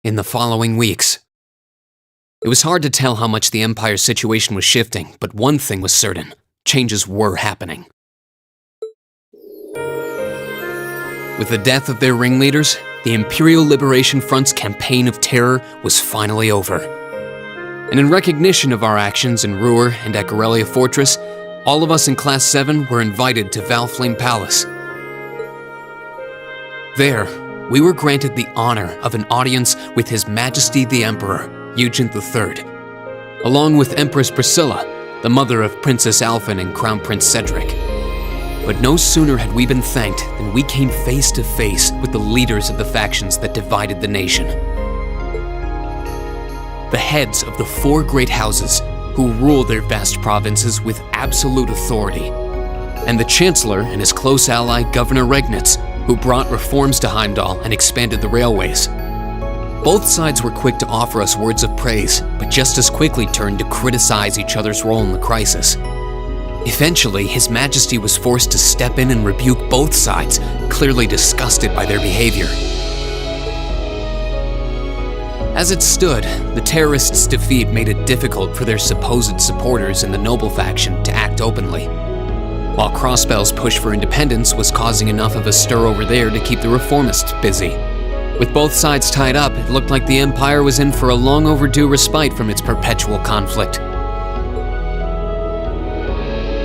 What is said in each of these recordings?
in the following weeks. It was hard to tell how much the Empire's situation was shifting, but one thing was certain: changes were happening. With the death of their ringleaders, the Imperial Liberation Front's campaign of terror was finally over. And in recognition of our actions in Ruhr and at Corellia Fortress, all of us in Class 7 were invited to Valflame Palace. There, we were granted the honor of an audience with His Majesty the Emperor, Eugene III, along with Empress Priscilla, the mother of Princess Alphen and Crown Prince Cedric. But no sooner had we been thanked than we came face to face with the leaders of the factions that divided the nation. The heads of the 4 great houses who rule their vast provinces with absolute authority, and the Chancellor and his close ally Governor Regnitz, who brought reforms to Heimdall and expanded the railways. Both sides were quick to offer us words of praise, but just as quickly turned to criticize each other's role in the crisis. Eventually, His Majesty was forced to step in and rebuke both sides, clearly disgusted by their behavior. As it stood, the terrorists' defeat made it difficult for their supposed supporters in the noble faction to act openly, while Crossbell's push for independence was causing enough of a stir over there to keep the reformists busy. With both sides tied up, it looked like the Empire was in for a long overdue respite from its perpetual conflict.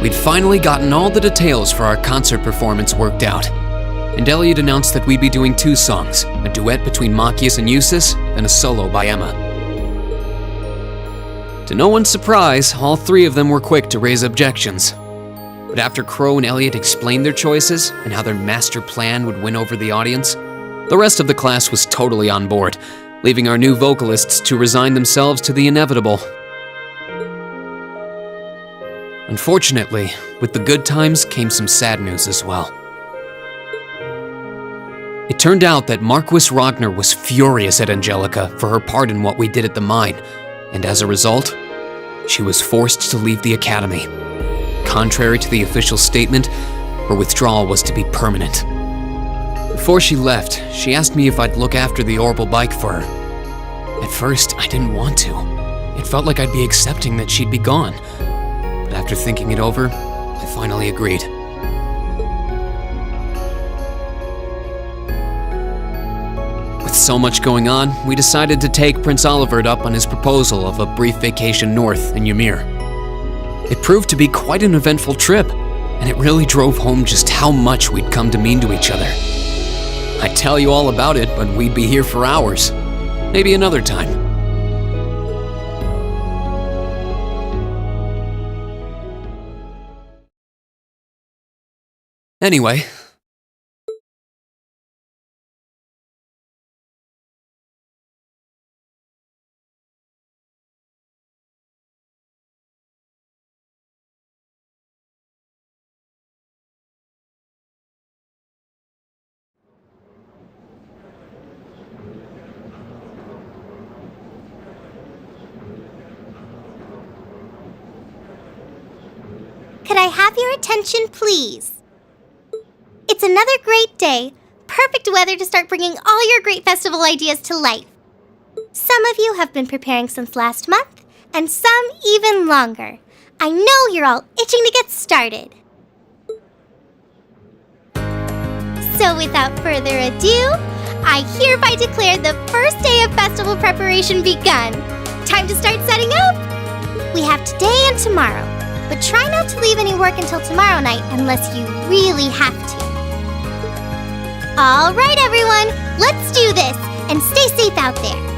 We'd finally gotten all the details for our concert performance worked out, and Elliot announced that we'd be doing 2 songs, a duet between Machias and Eustace, and a solo by Emma. To no one's surprise, all 3 of them were quick to raise objections. But after Crow and Elliot explained their choices and how their master plan would win over the audience, the rest of the class was totally on board, leaving our new vocalists to resign themselves to the inevitable. Unfortunately, with the good times came some sad news as well. It turned out that Marquis Ragnar was furious at Angelica for her part in what we did at the mine, and as a result, she was forced to leave the academy. Contrary to the official statement, her withdrawal was to be permanent. Before she left, she asked me if I'd look after the orbital bike for her. At first, I didn't want to. It felt like I'd be accepting that she'd be gone. But after thinking it over, I finally agreed. With so much going on, we decided to take Prince Olivert up on his proposal of a brief vacation north in Ymir. It proved to be quite an eventful trip, and it really drove home just how much we'd come to mean to each other. I'd tell you all about it, but we'd be here for hours. Maybe another time. Anyway, Could I have your attention, please? It's another great day. Perfect weather to start bringing all your great festival ideas to life. Some of you have been preparing since last month, and some even longer. I know you're all itching to get started. So without further ado, I hereby declare the first day of festival preparation begun. Time to start setting up. We have today and tomorrow, but try not to leave any work until tomorrow night unless you really have to. All right, everyone, let's do this, and stay safe out there.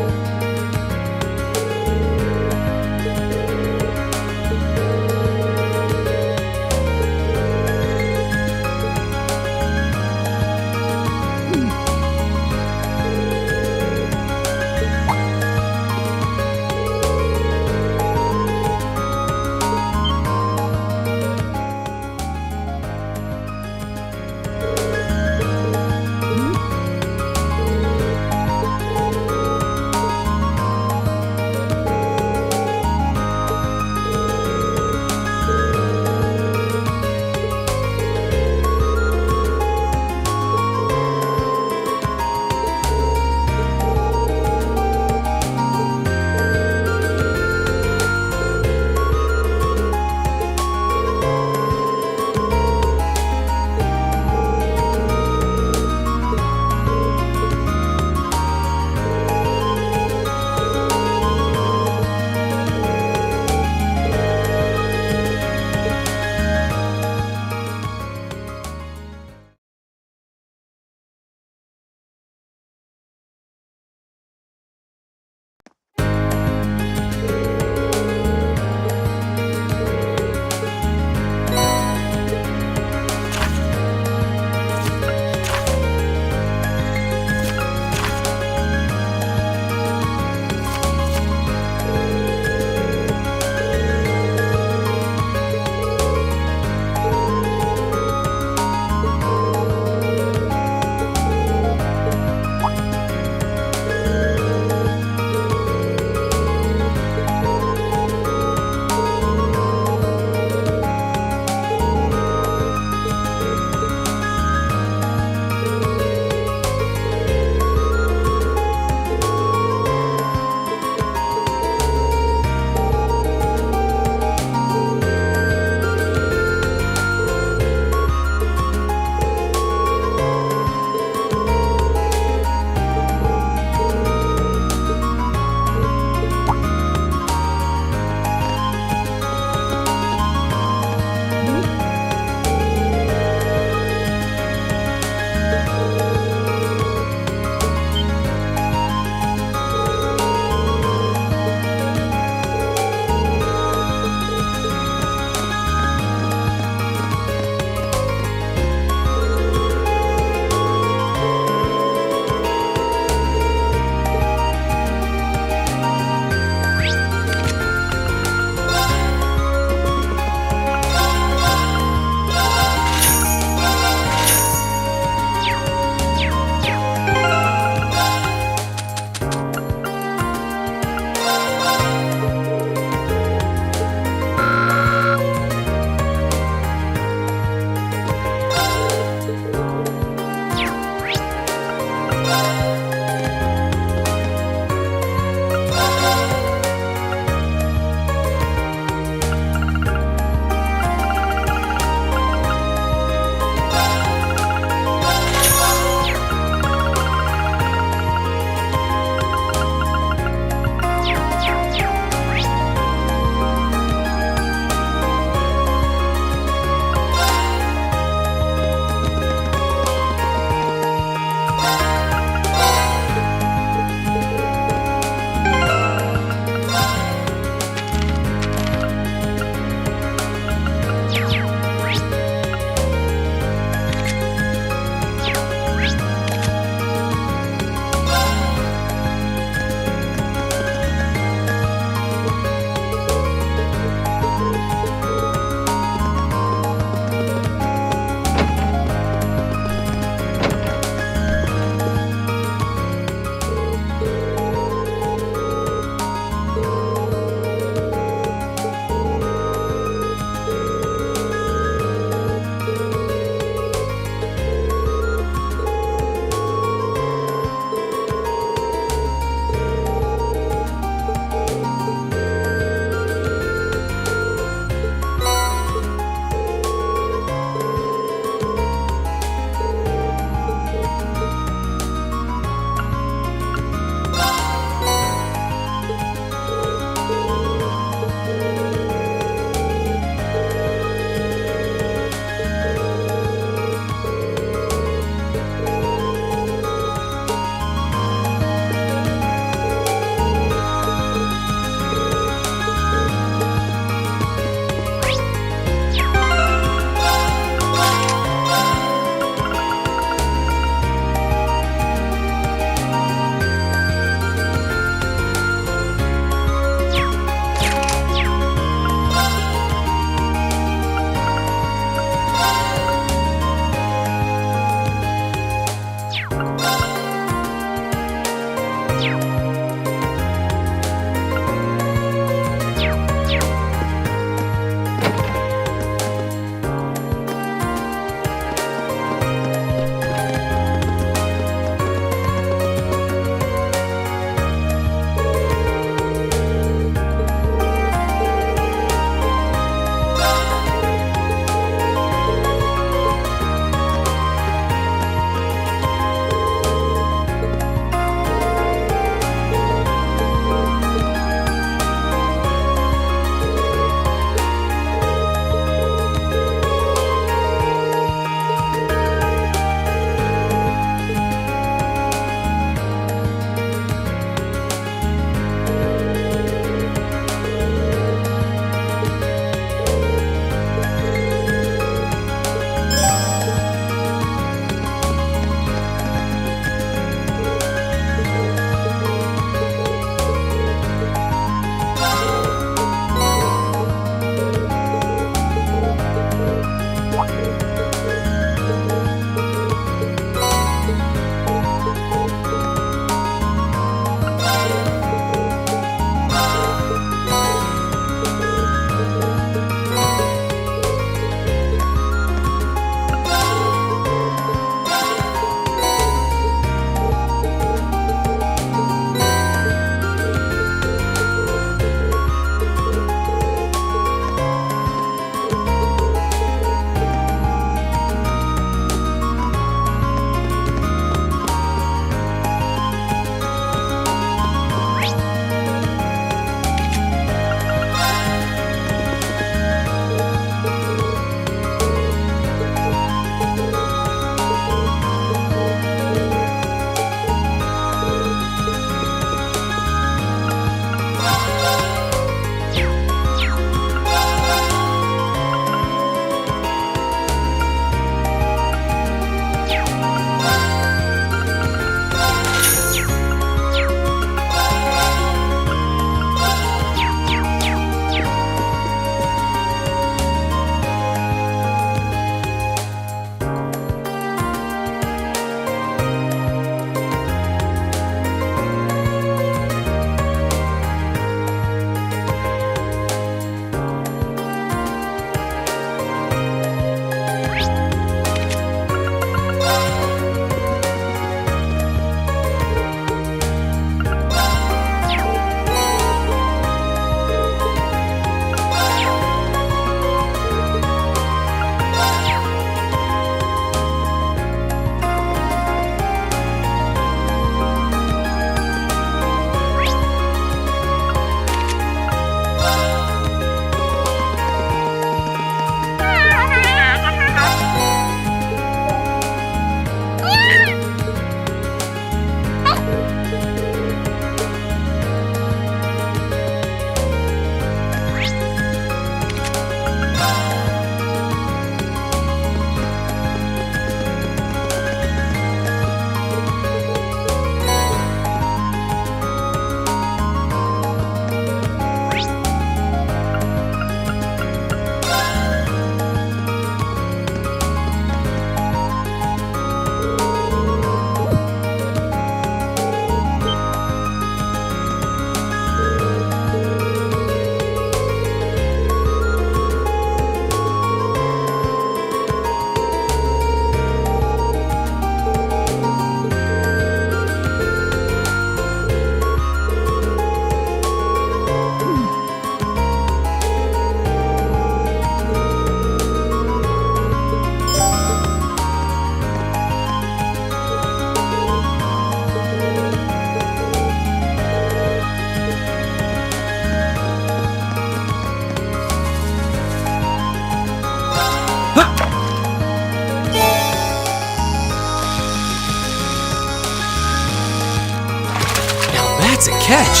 catch!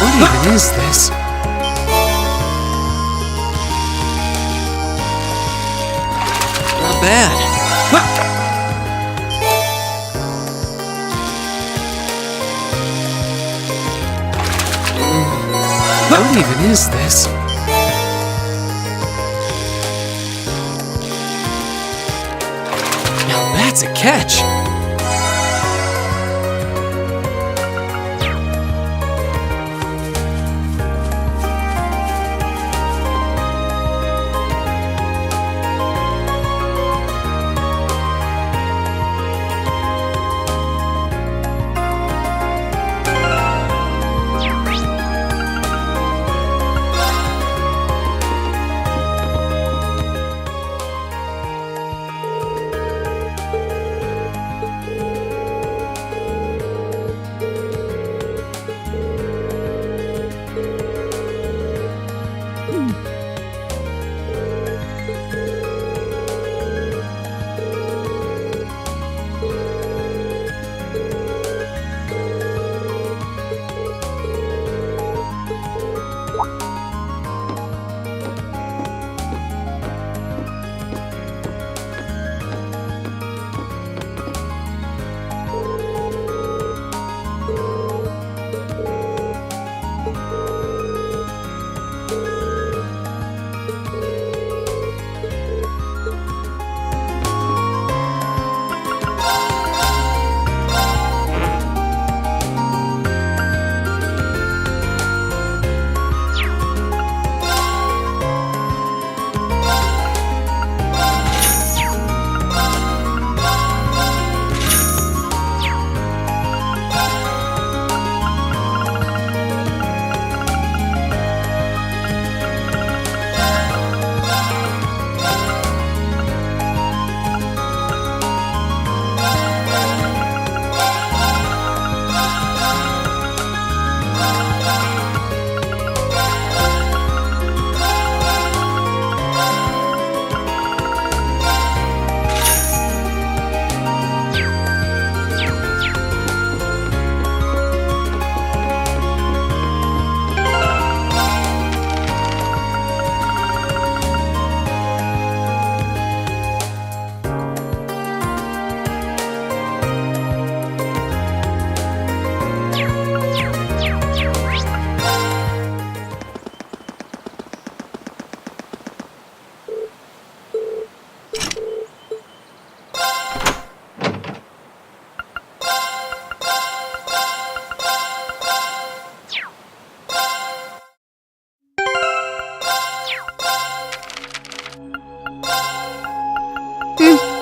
What even is this? Not bad. What even is this? Now that's a catch!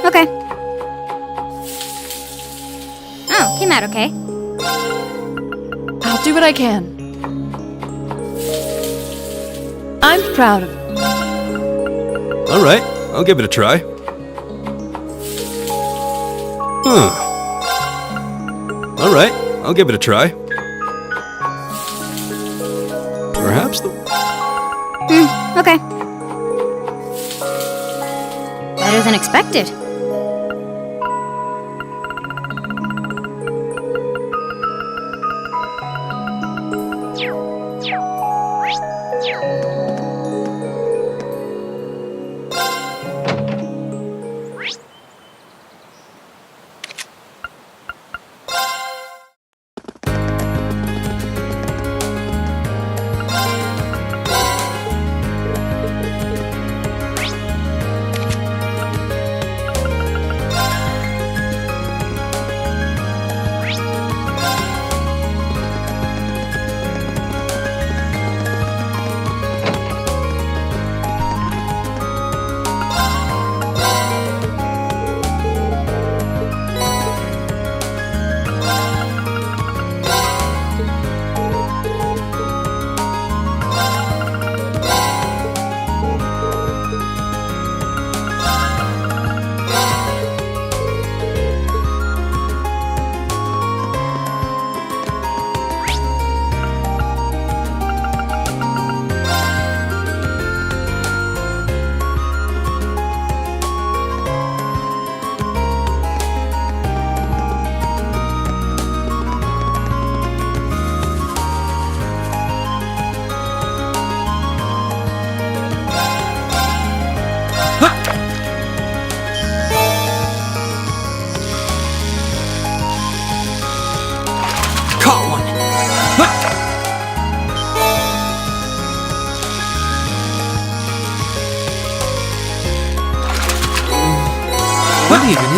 Okay. Oh, came out okay. I'll do what I can. I'm proud of you. All right, I'll give it a try. All right, I'll give it a try. Perhaps the... Okay. Better than expected.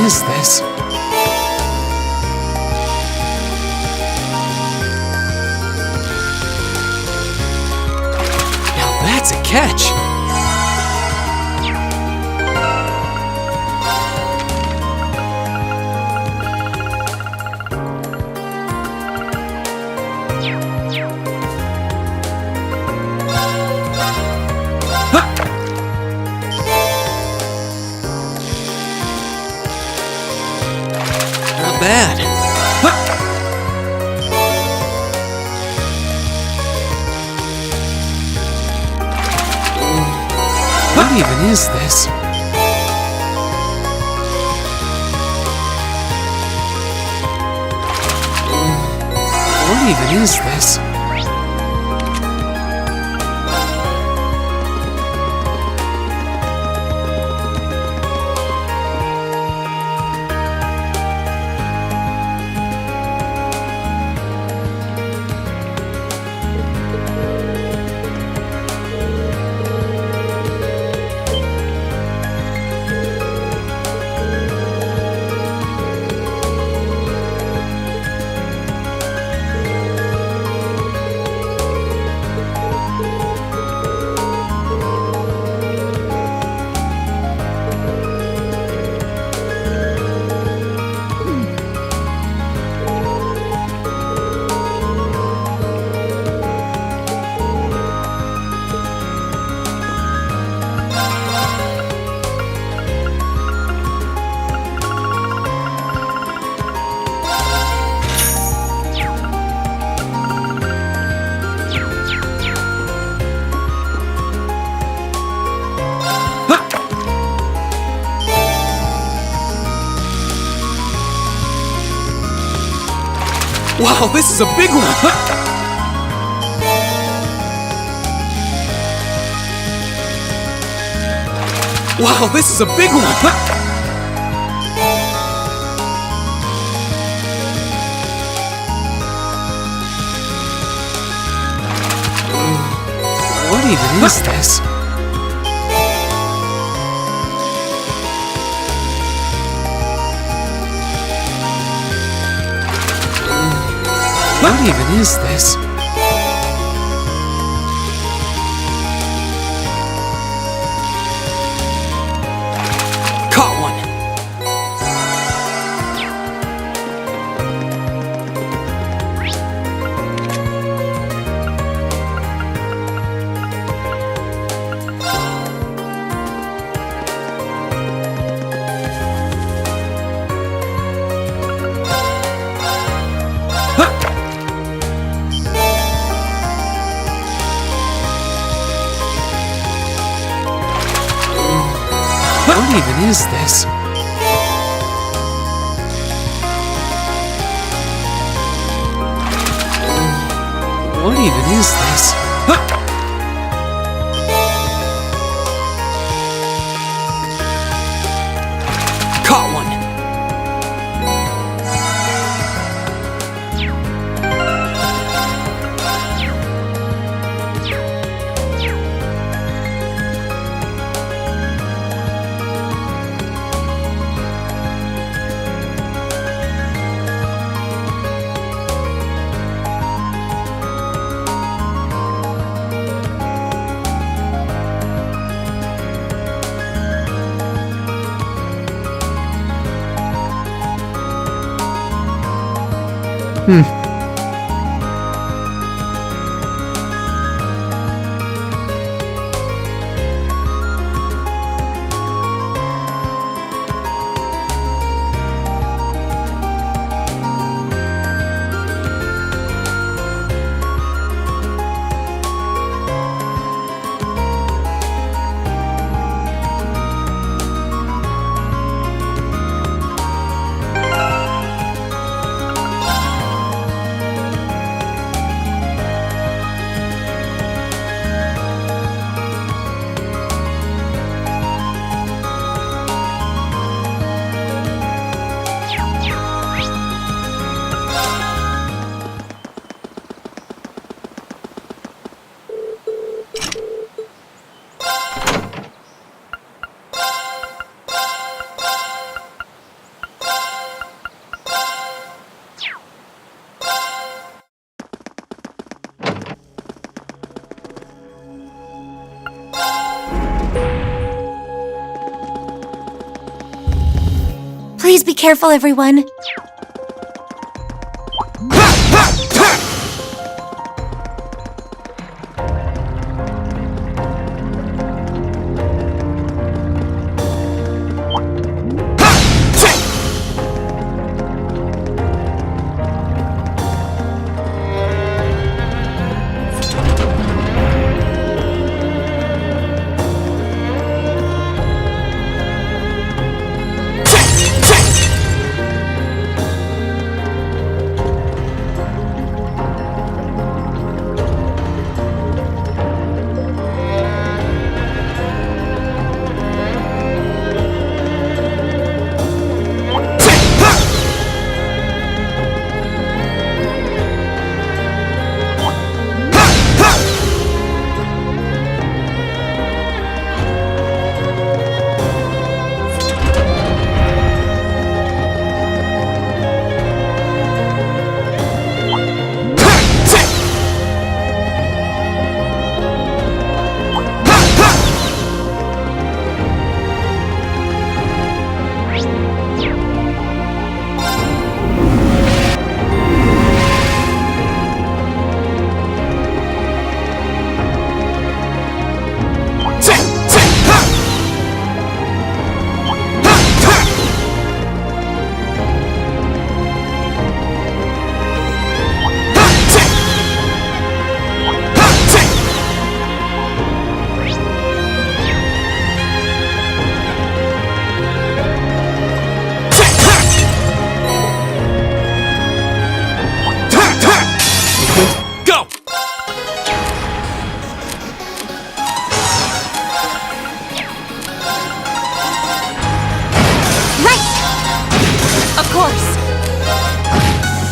is this? Now that's a catch! Not bad. What even is this? What even is this? Wow, this is a big one! Wow, this is a big one! What even is this? What even is this? Caught one! What even is this? What even is this? Caught one! Please be careful, everyone.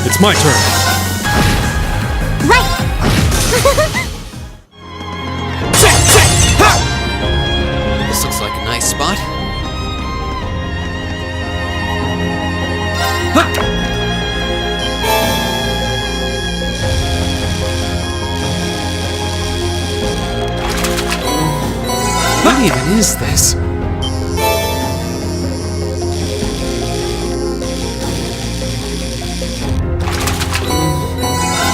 It's my turn. Right! This looks like a nice spot. What even is this?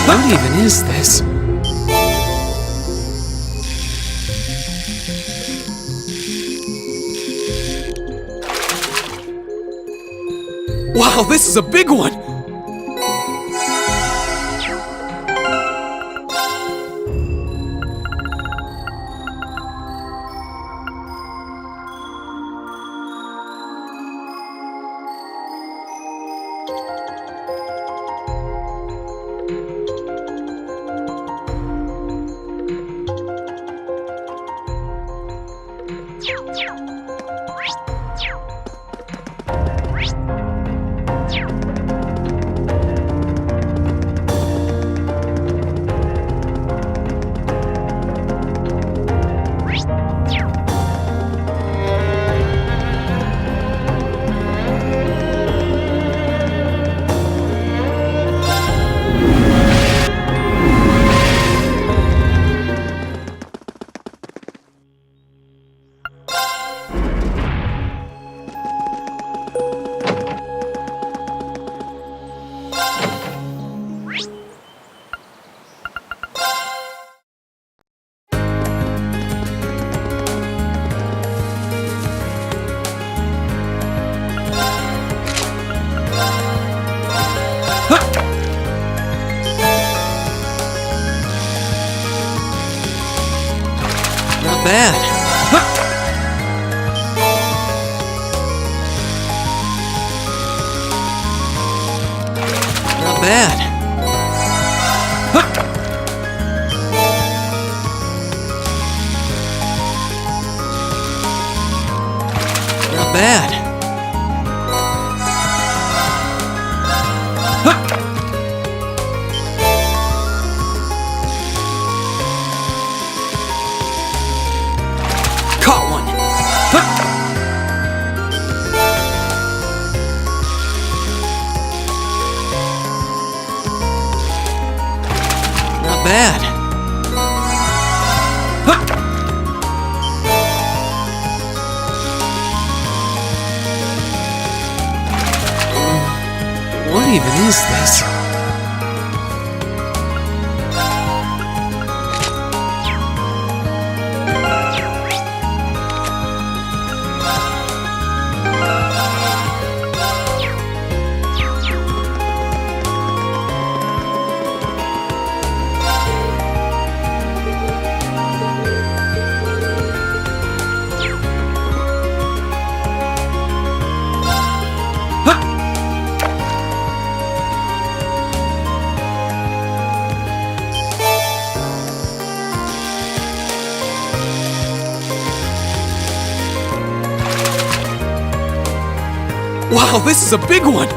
What even is this? Wow, this is a big one! Not bad. Not bad. Not bad. Caught one. Not bad. What even is this? Wow, this is a big one!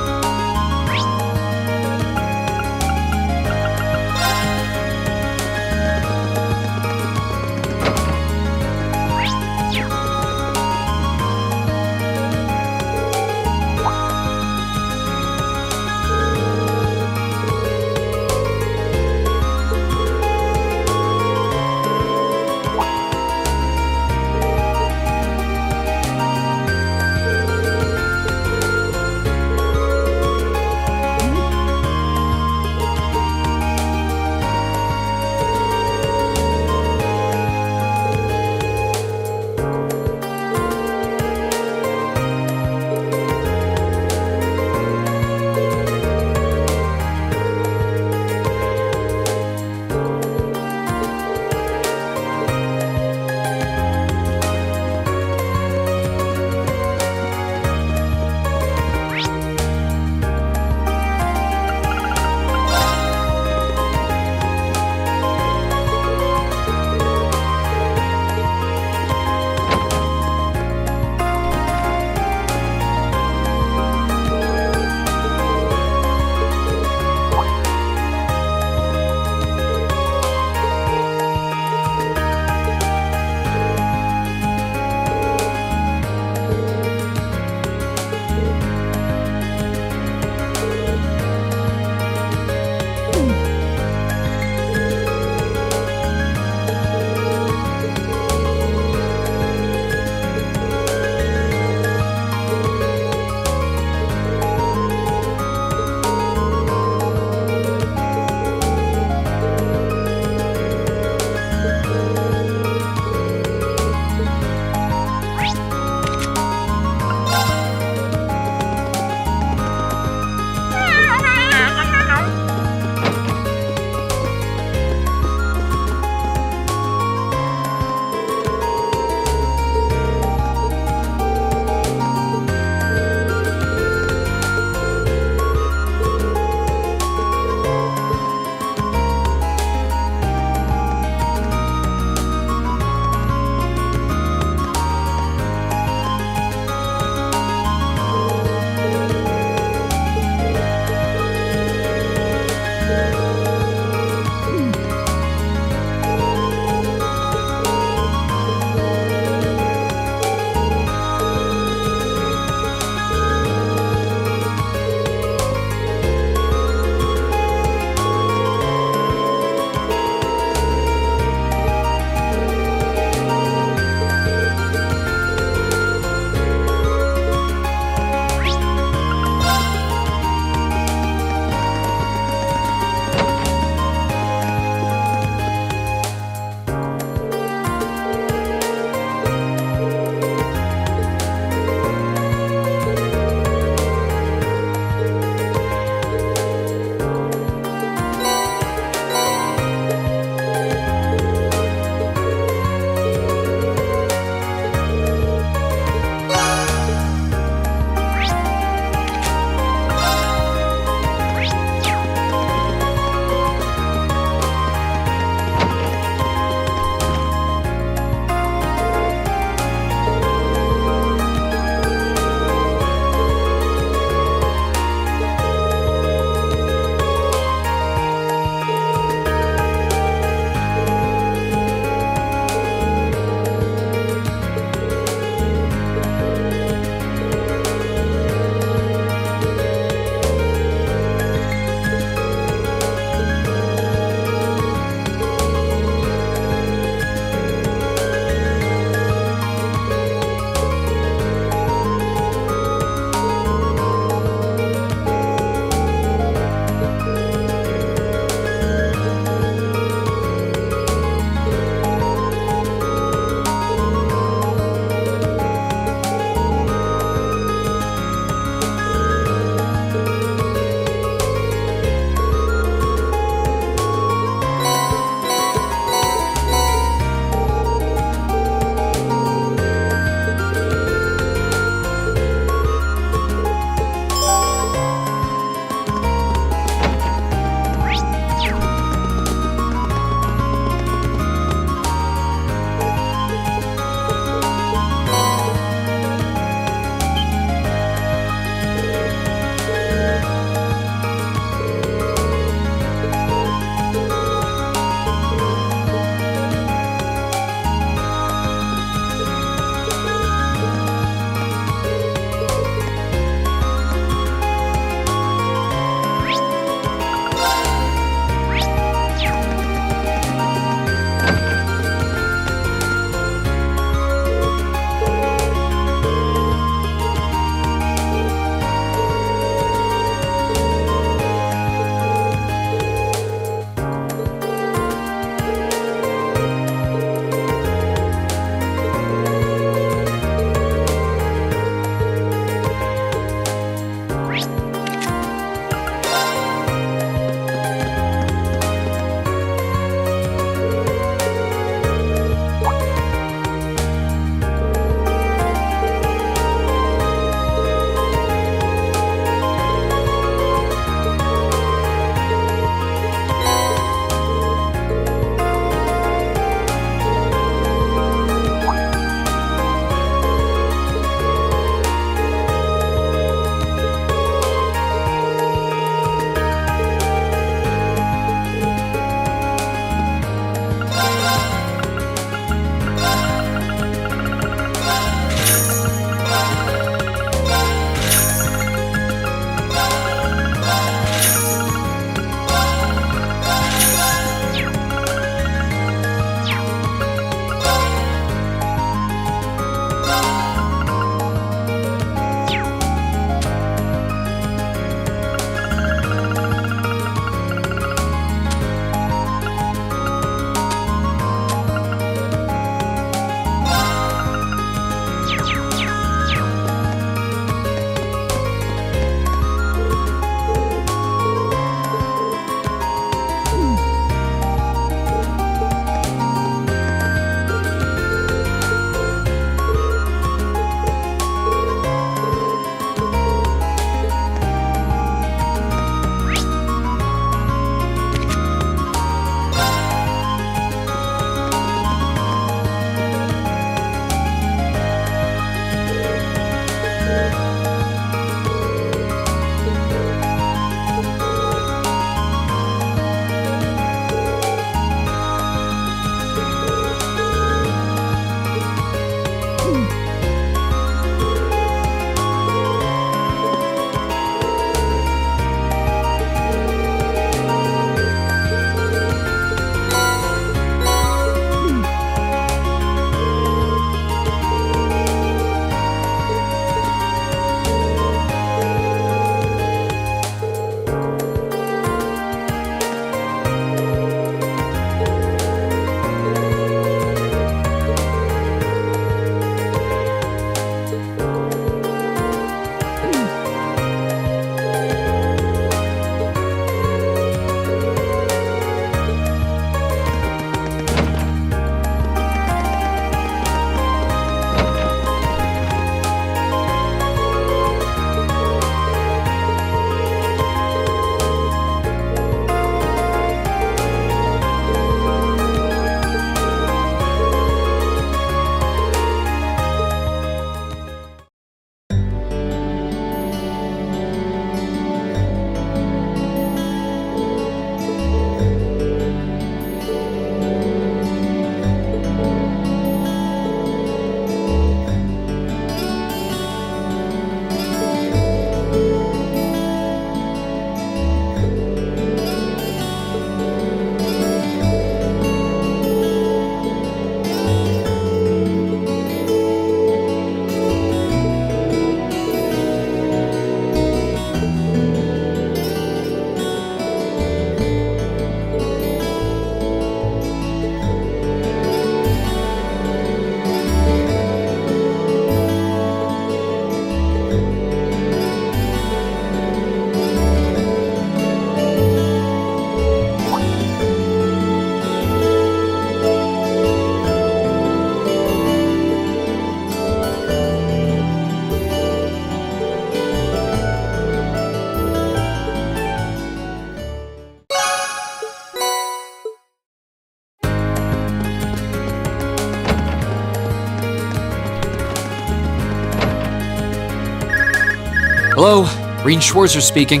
Hello, Rean Schwarzer speaking.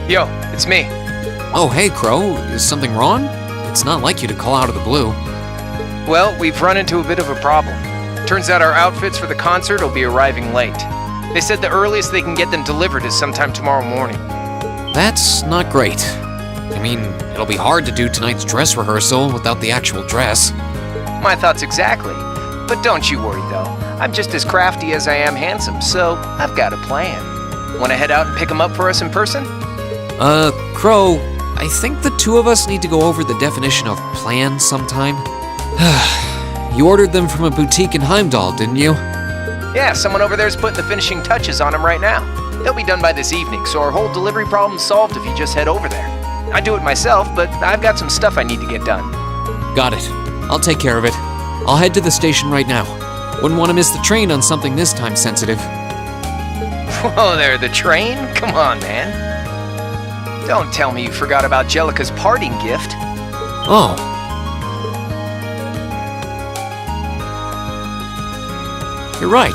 Yo, it's me. Oh, hey, Crow. Is something wrong? It's not like you to call out of the blue. Well, we've run into a bit of a problem. Turns out our outfits for the concert will be arriving late. They said the earliest they can get them delivered is sometime tomorrow morning. That's not great. I mean, it'll be hard to do tonight's dress rehearsal without the actual dress. My thoughts exactly. But don't you worry, though. I'm just as crafty as I am handsome, so I've got a plan. Want to head out and pick them up for us in person? Crow, I think the two of us need to go over the definition of plan sometime. You ordered them from a boutique in Heimdall, didn't you? Yeah, someone over there's putting the finishing touches on them right now. They'll be done by this evening, so our whole delivery problem's solved if you just head over there. I do it myself, but I've got some stuff I need to get done. Got it. I'll take care of it. I'll head to the station right now. Wouldn't want to miss the train on something this time sensitive. Whoa there, the train? Come on, man. Don't tell me you forgot about Jellica's parting gift. Oh. You're right.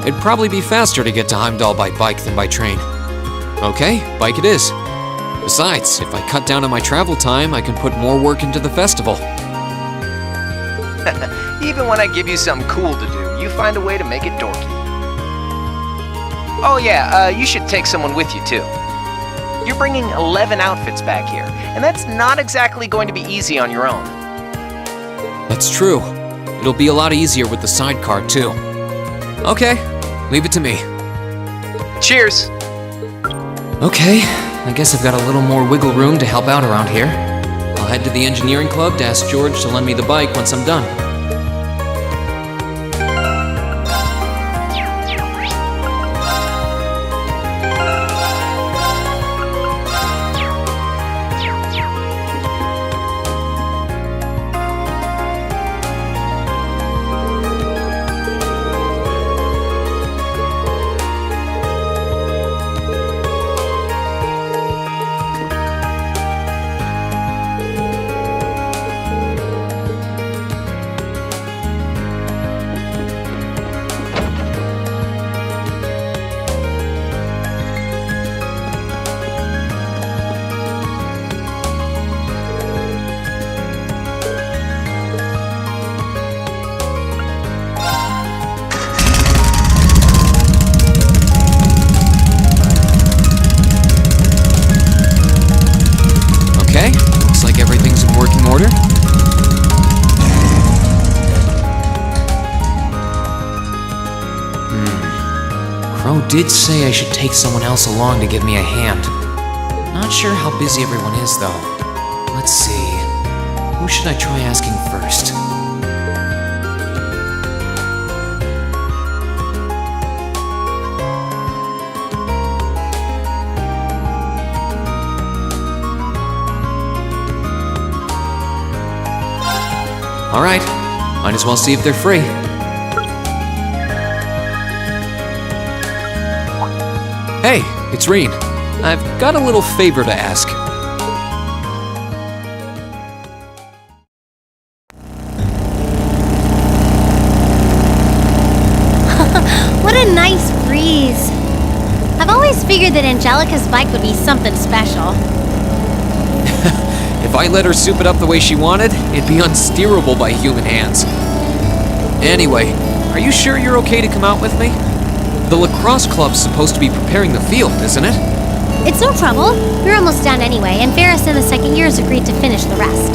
It'd probably be faster to get to Heimdall by bike than by train. Okay, bike it is. Besides, if I cut down on my travel time, I can put more work into the festival. Even when I give you something cool to do, you find a way to make it dorky. Oh yeah, you should take someone with you too. You're bringing 11 outfits back here, and that's not exactly going to be easy on your own. That's true. It'll be a lot easier with the sidecar too. Okay, leave it to me. Cheers! Okay, I guess I've got a little more wiggle room to help out around here. I'll head to the engineering club to ask George to lend me the bike once I'm done. Crow did say I should take someone else along to give me a hand. Not sure how busy everyone is, though. Let's see. Who should I try asking first? All right, might as well see if they're free. Hey, it's Rean. I've got a little favor to ask. What a nice breeze. I've always figured that Angelica's bike would be something special. If I let her soup it up the way she wanted, it'd be unsteerable by human hands. Anyway, are you sure you're okay to come out with me? The lacrosse club's supposed to be preparing the field, isn't it? It's no trouble. We're almost done anyway, and Ferris in the second year has agreed to finish the rest.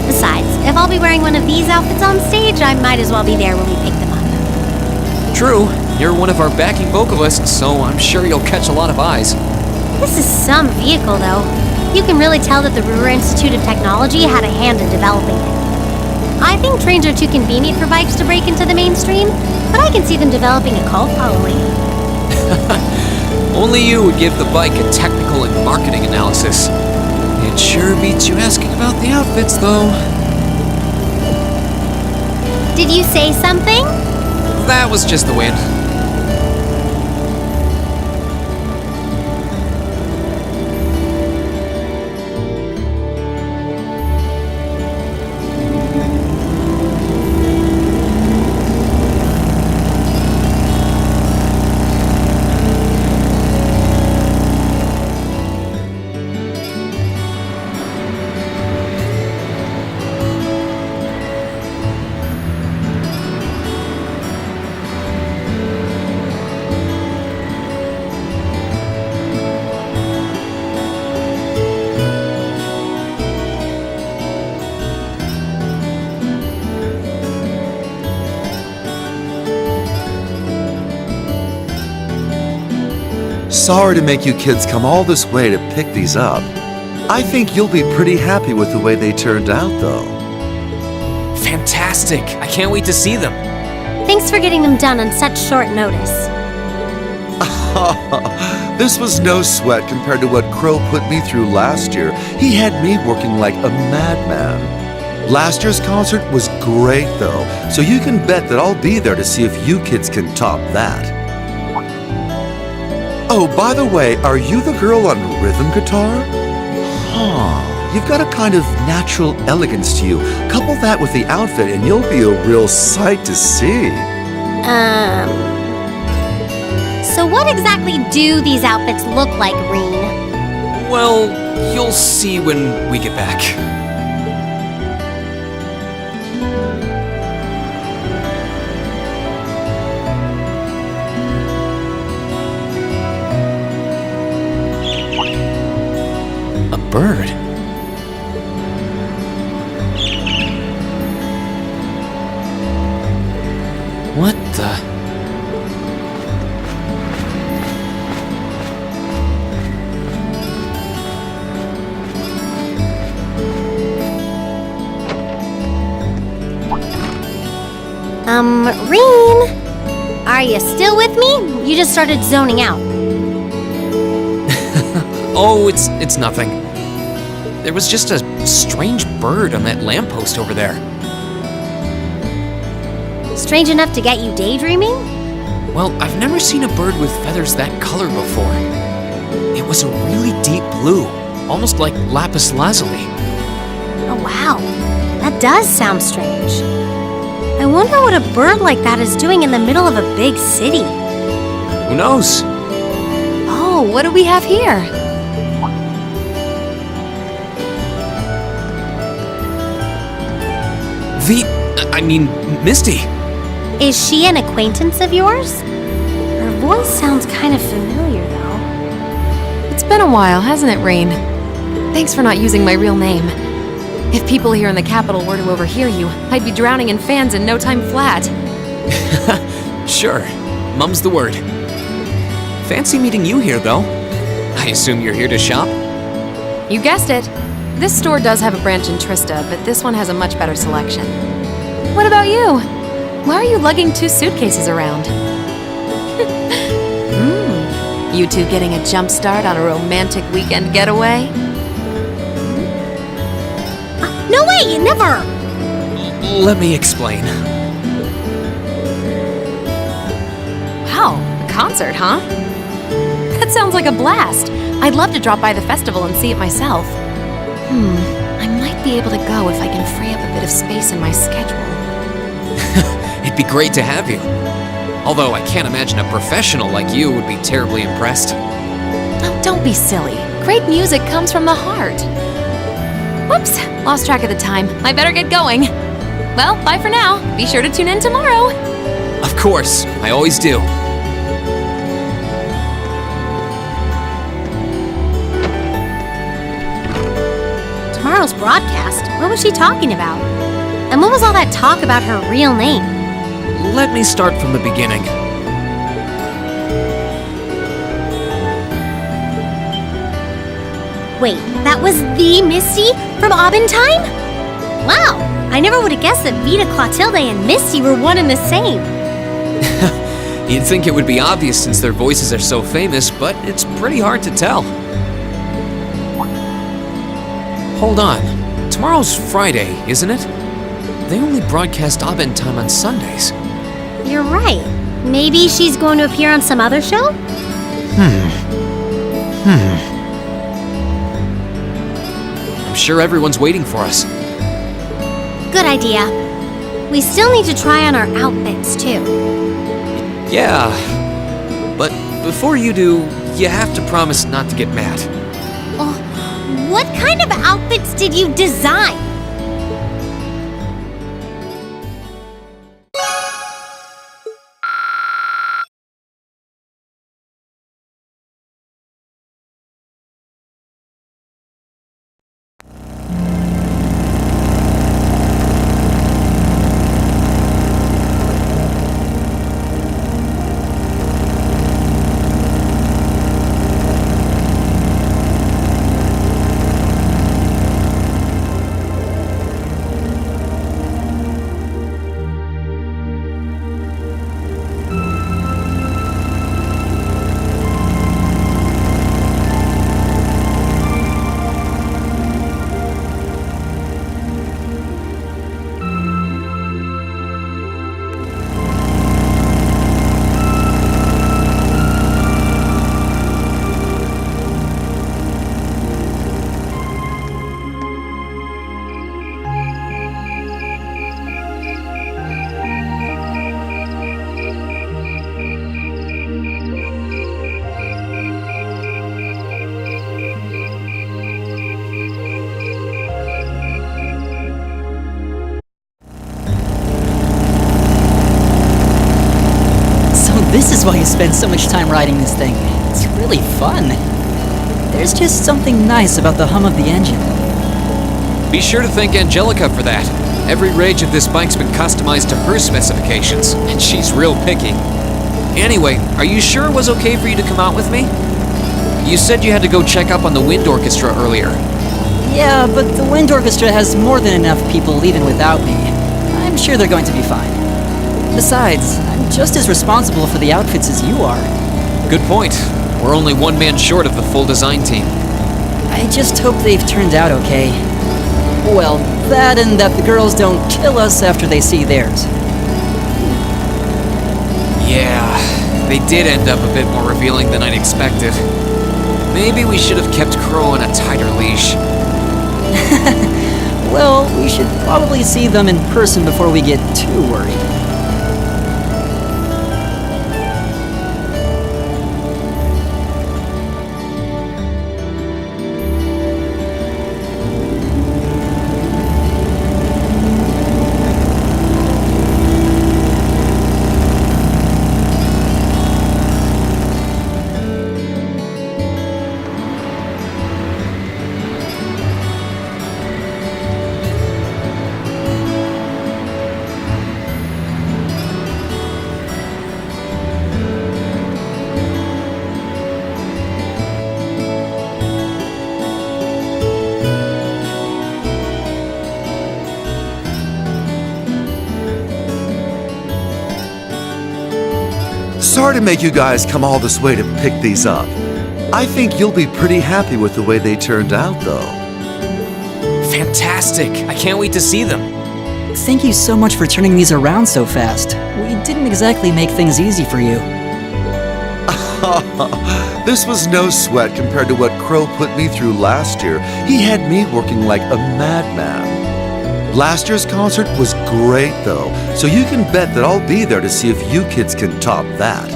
Besides, if I'll be wearing one of these outfits on stage, I might as well be there when we pick them up. True, you're one of our backing vocalists, so I'm sure you'll catch a lot of eyes. This is some vehicle, though. You can really tell that the Ruhr Institute of Technology had a hand in developing it. I think trains are too convenient for bikes to break into the mainstream, but I can see them developing a cult following. Only you would give the bike a technical and marketing analysis. It sure beats you asking about the outfits, though. Did you say something? That was just the wind. sorry to make you kids come all this way to pick these up. I think you'll be pretty happy with the way they turned out, though. Fantastic! I can't wait to see them. Thanks for getting them done on such short notice. This was no sweat compared to what Crow put me through last year. He had me working like a madman. Last year's concert was great, though, so you can bet that I'll be there to see if you kids can top that. Oh, by the way, are you the girl on rhythm guitar? Huh, you've got a kind of natural elegance to you. Couple that with the outfit and you'll be a real sight to see. So what exactly do these outfits look like, Reen? Well, you'll see when we get back. A bird? What the... Reen? Are you still with me? You just started zoning out. Oh, it's nothing. There was just a strange bird on that lamppost over there. Strange enough to get you daydreaming? Well, I've never seen a bird with feathers that color before. It was a really deep blue, almost like lapis lazuli. Oh, wow. That does sound strange. I wonder what a bird like that is doing in the middle of a big city. Who knows? Oh, what do we have here? Misty. Is she an acquaintance of yours? Her voice sounds kind of familiar, though. It's been a while, hasn't it, Rain? Thanks for not using my real name. If people here in the capital were to overhear you, I'd be drowning in fans in no time flat. Sure, mum's the word. Fancy meeting you here, though. I assume you're here to shop? You guessed it. This store does have a branch in Trista, but this one has a much better selection. What about you? Why are you lugging 2 suitcases around? You two getting a jump start on a romantic weekend getaway? No way, never! Let me explain. Wow, a concert, huh? That sounds like a blast. I'd love to drop by the festival and see it myself. I might be able to go if I can free up a bit of space in my schedule. It'd be great to have you. Although I can't imagine a professional like you would be terribly impressed. Oh, don't be silly. Great music comes from the heart. Whoops, lost track of the time. I better get going. Well, bye for now. Be sure to tune in tomorrow. Of course, I always do. Tomorrow's broadcast? What was she talking about? And what was all that talk about her real name? Let me start from the beginning. Wait, that was the Misty from Aubentime? Wow, I never would have guessed that Vita, Clotilde, and Misty were one and the same. You'd think it would be obvious since their voices are so famous, but it's pretty hard to tell. Hold on. Tomorrow's Friday, isn't it? They only broadcast Aubentime on Sundays. You're right. Maybe she's going to appear on some other show? I'm sure everyone's waiting for us. Good idea. We still need to try on our outfits, too. Yeah. But before you do, you have to promise not to get mad. What kind of outfits did you design? This is why you spend so much time riding this thing. It's really fun. There's just something nice about the hum of the engine. Be sure to thank Angelica for that. Every rage of this bike's been customized to her specifications, and she's real picky. Anyway, are you sure it was okay for you to come out with me? You said you had to go check up on the wind orchestra earlier. Yeah, but the wind orchestra has more than enough people leaving without me. I'm sure they're going to be fine. Besides, I'm just as responsible for the outfits as you are. Good point. We're only one man short of the full design team. I just hope they've turned out okay. Well, that and that the girls don't kill us after they see theirs. Yeah, they did end up a bit more revealing than I'd expected. Maybe we should have kept Crow on a tighter leash. Well, we should probably see them in person before we get too worried. Sorry to make you guys come all this way to pick these up. I think you'll be pretty happy with the way they turned out, though. Fantastic! I can't wait to see them. Thank you so much for turning these around so fast. We didn't exactly make things easy for you. This was no sweat compared to what Crow put me through last year. He had me working like a madman. Last year's concert was great, though, so you can bet that I'll be there to see if you kids can top that.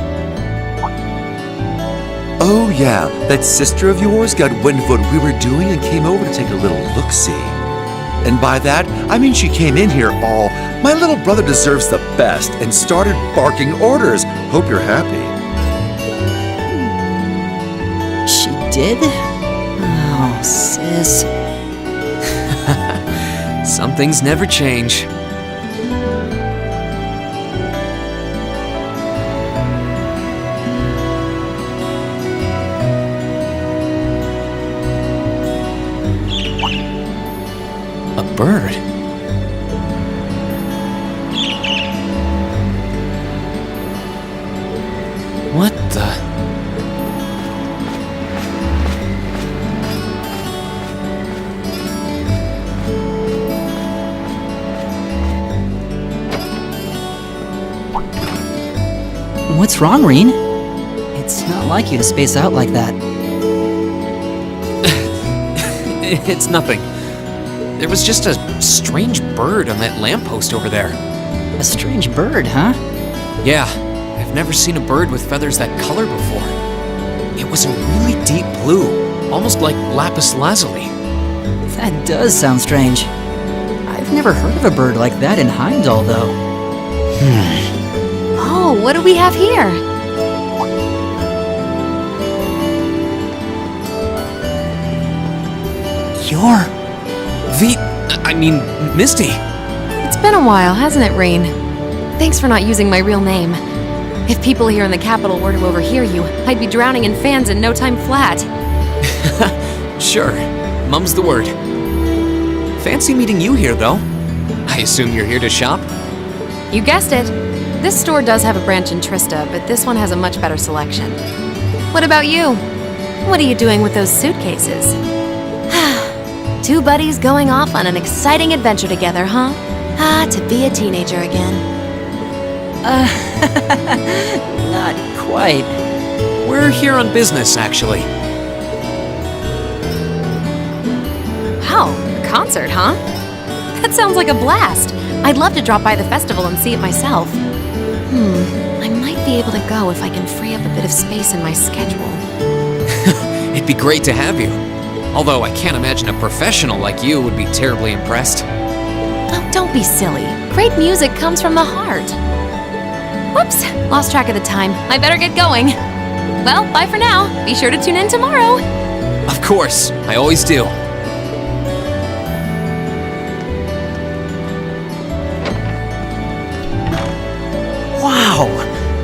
Oh yeah, that sister of yours got wind of what we were doing and came over to take a little look-see. And by that, I mean she came in here all, "My little brother deserves the best," and started barking orders. Hope you're happy. She did? Oh, sis. Some things never change. A bird? What the? What's wrong, Reen? It's not like you to space out like that. It's nothing. There was just a strange bird on that lamppost over there. A strange bird, huh? Yeah, I've never seen a bird with feathers that color before. It was a really deep blue, almost like lapis lazuli. That does sound strange. I've never heard of a bird like that in Heimdall, though. Oh, what do we have here? You're... Misty. It's been a while, hasn't it, Rain? Thanks for not using my real name. If people here in the capital were to overhear you, I'd be drowning in fans in no time flat. Sure, mum's the word. Fancy meeting you here, though. I assume you're here to shop? You guessed it. This store does have a branch in Trista, but this one has a much better selection. What about you? What are you doing with those suitcases? Two buddies going off on an exciting adventure together, huh? Ah, to be a teenager again. Not quite. We're here on business, actually. Wow, a concert, huh? That sounds like a blast. I'd love to drop by the festival and see it myself. I might be able to go if I can free up a bit of space in my schedule. It'd be great to have you. Although I can't imagine a professional like you would be terribly impressed. Oh, don't be silly. Great music comes from the heart. Whoops, lost track of the time. I better get going. Well, bye for now. Be sure to tune in tomorrow. Of course, I always do. Wow!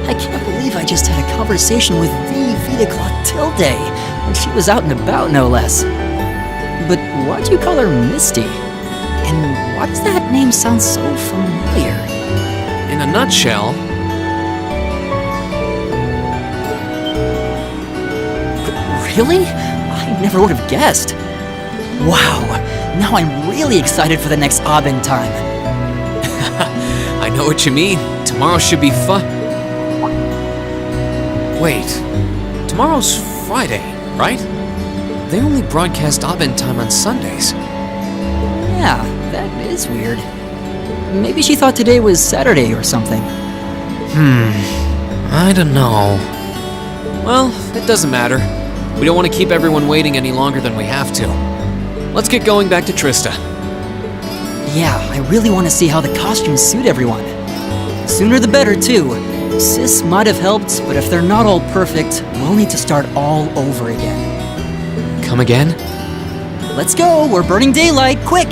I can't believe I just had a conversation with the Vita Clotilde, and she was out and about, no less. But why do you call her Misty? And why does that name sound so familiar? In a nutshell, Really? I never would have guessed. Wow! Now I'm really excited for the next Abend time. I know what you mean. Tomorrow should be fun. Wait, tomorrow's Friday, right? They only broadcast Abend time on Sundays. Yeah, that is weird. Maybe she thought today was Saturday or something. I don't know. Well, it doesn't matter. We don't want to keep everyone waiting any longer than we have to. Let's get going back to Trista. Yeah, I really want to see how the costumes suit everyone. Sooner the better, too. Sis might have helped, but if they're not all perfect, we'll need to start all over again. Come again? Let's go, we're burning daylight, quick!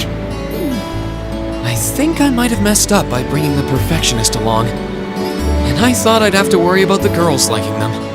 I think I might have messed up by bringing the perfectionist along. And I thought I'd have to worry about the girls liking them.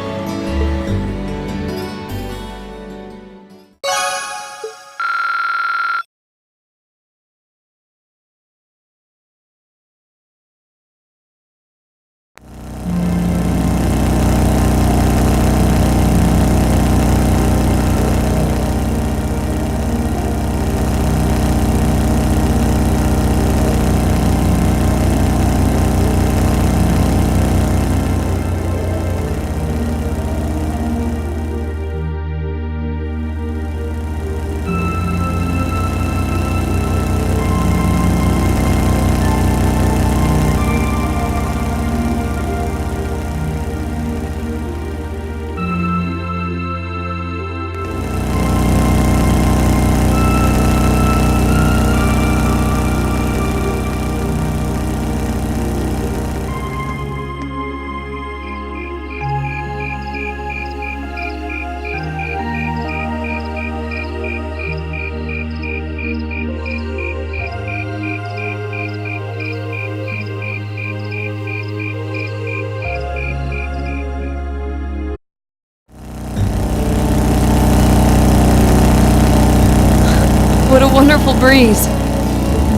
What a wonderful breeze.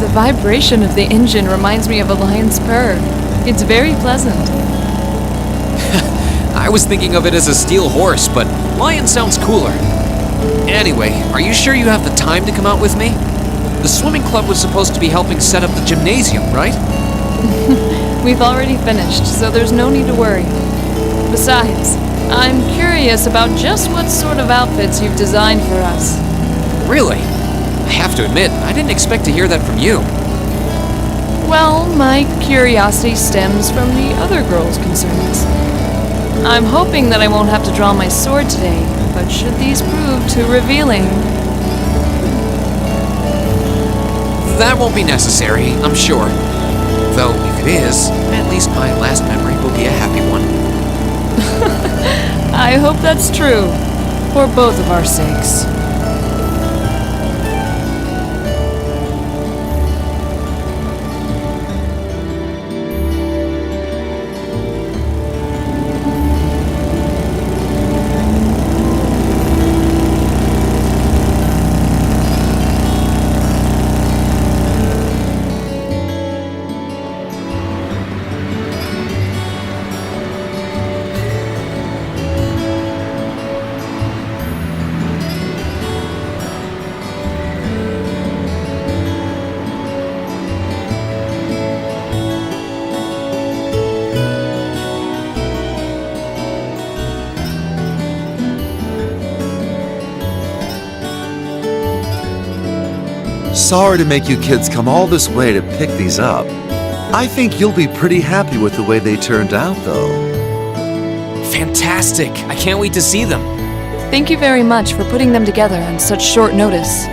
The vibration of the engine reminds me of a lion's purr. It's very pleasant. I was thinking of it as a steel horse, but lion sounds cooler. Anyway, are you sure you have the time to come out with me? The swimming club was supposed to be helping set up the gymnasium, right? We've already finished, so there's no need to worry. Besides, I'm curious about just what sort of outfits you've designed for us. Really? I have to admit, I didn't expect to hear that from you. Well, my curiosity stems from the other girls' concerns. I'm hoping that I won't have to draw my sword today, but should these prove too revealing... That won't be necessary, I'm sure. Though, if it is, at least my last memory will be a happy one. I hope that's true, for both of our sakes. Sorry to make you kids come all this way to pick these up. I think you'll be pretty happy with the way they turned out, though. Fantastic! I can't wait to see them. Thank you very much for putting them together on such short notice.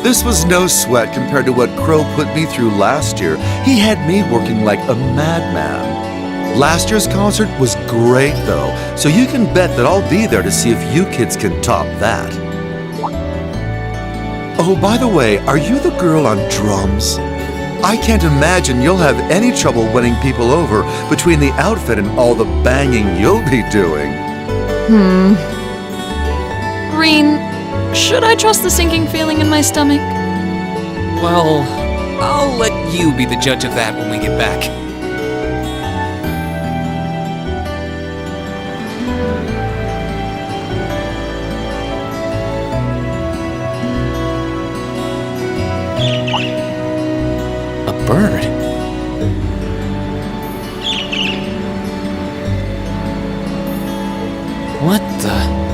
This was no sweat compared to what Crow put me through last year. He had me working like a madman. Last year's concert was great, though, so you can bet that I'll be there to see if you kids can top that. Oh, by the way, are you the girl on drums? I can't imagine you'll have any trouble winning people over between the outfit and all the banging you'll be doing. Reen, should I trust the sinking feeling in my stomach? Well, I'll let you be the judge of that when we get back. A bird? What the...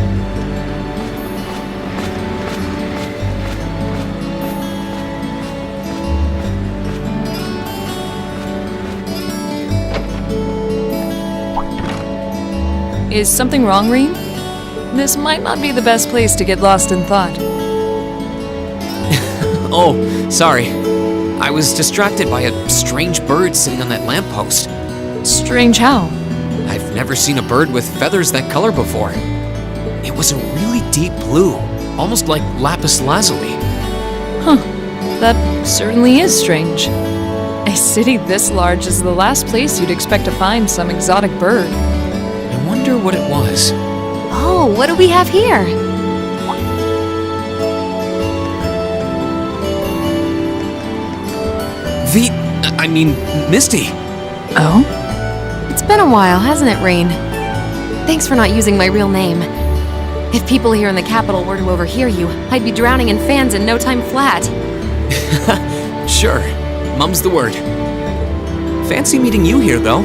Is something wrong, Reen? This might not be the best place to get lost in thought. Oh, sorry. I was distracted by a strange bird sitting on that lamppost. Strange how? I've never seen a bird with feathers that color before. It was a really deep blue, almost like lapis lazuli. Huh. That certainly is strange. A city this large is the last place you'd expect to find some exotic bird. I wonder what it was. Oh, what do we have here? Misty. Oh? It's been a while, hasn't it, Rain? Thanks for not using my real name. If people here in the capital were to overhear you, I'd be drowning in fans in no time flat. Sure, mum's the word. Fancy meeting you here, though.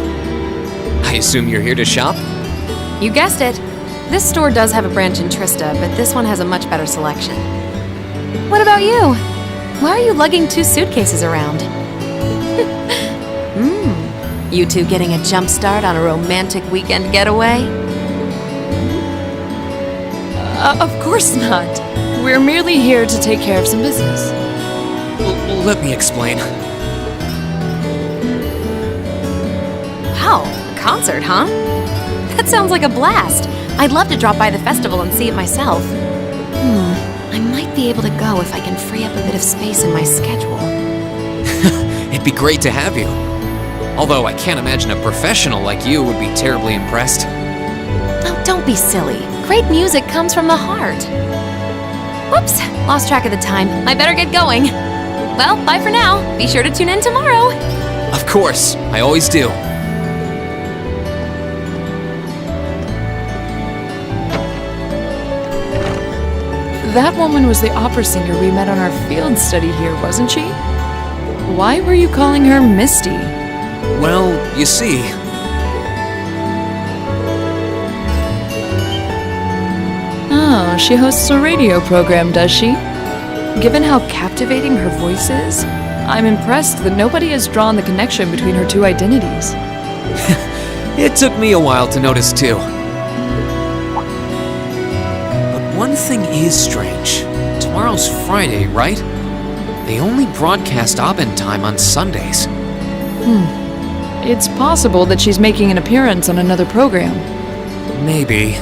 I assume you're here to shop? You guessed it. This store does have a branch in Trista, but this one has a much better selection. What about you? Why are you lugging 2 suitcases around? You two getting a jump start on a romantic weekend getaway? Of course not. We're merely here to take care of some business. Let me explain. Wow, a concert, huh? That sounds like a blast. I'd love to drop by the festival and see it myself. I might be able to go if I can free up a bit of space in my schedule. It'd be great to have you. Although I can't imagine a professional like you would be terribly impressed. Oh, don't be silly. Great music comes from the heart. Whoops, lost track of the time. I better get going. Well, bye for now. Be sure to tune in tomorrow. Of course, I always do. That woman was the opera singer we met on our field study here, wasn't she? Why were you calling her Misty? Well, you see... Oh, she hosts a radio program, does she? Given how captivating her voice is, I'm impressed that nobody has drawn the connection between her 2 identities. It took me a while to notice, too. But one thing is strange. Tomorrow's Friday, right? They only broadcast Abend time on Sundays. It's possible that she's making an appearance on another program. Maybe.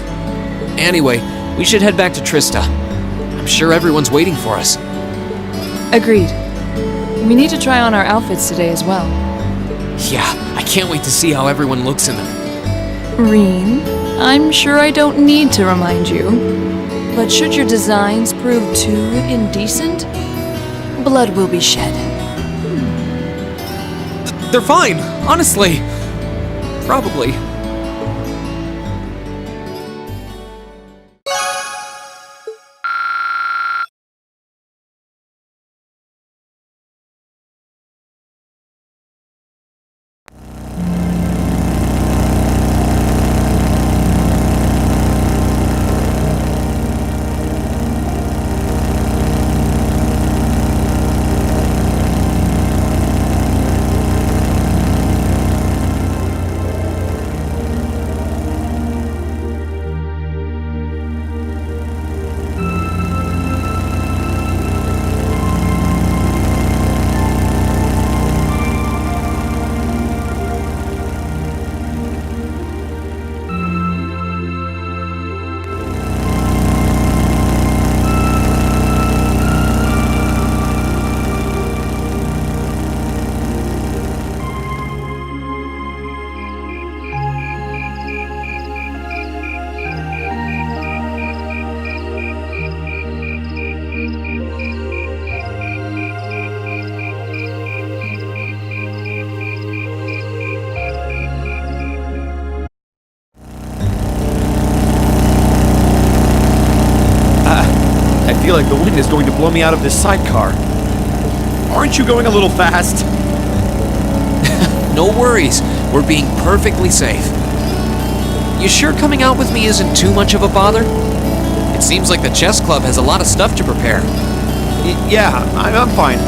Anyway, we should head back to Trista. I'm sure everyone's waiting for us. Agreed. We need to try on our outfits today as well. Yeah, I can't wait to see how everyone looks in them. Reen, I'm sure I don't need to remind you, but should your designs prove too indecent, blood will be shed. They're fine, honestly. Probably. feel like the wind is going to blow me out of this sidecar. Aren't you going a little fast? No worries, we're being perfectly safe. You sure coming out with me isn't too much of a bother? It seems like the chess club has a lot of stuff to prepare. Yeah, I'm fine.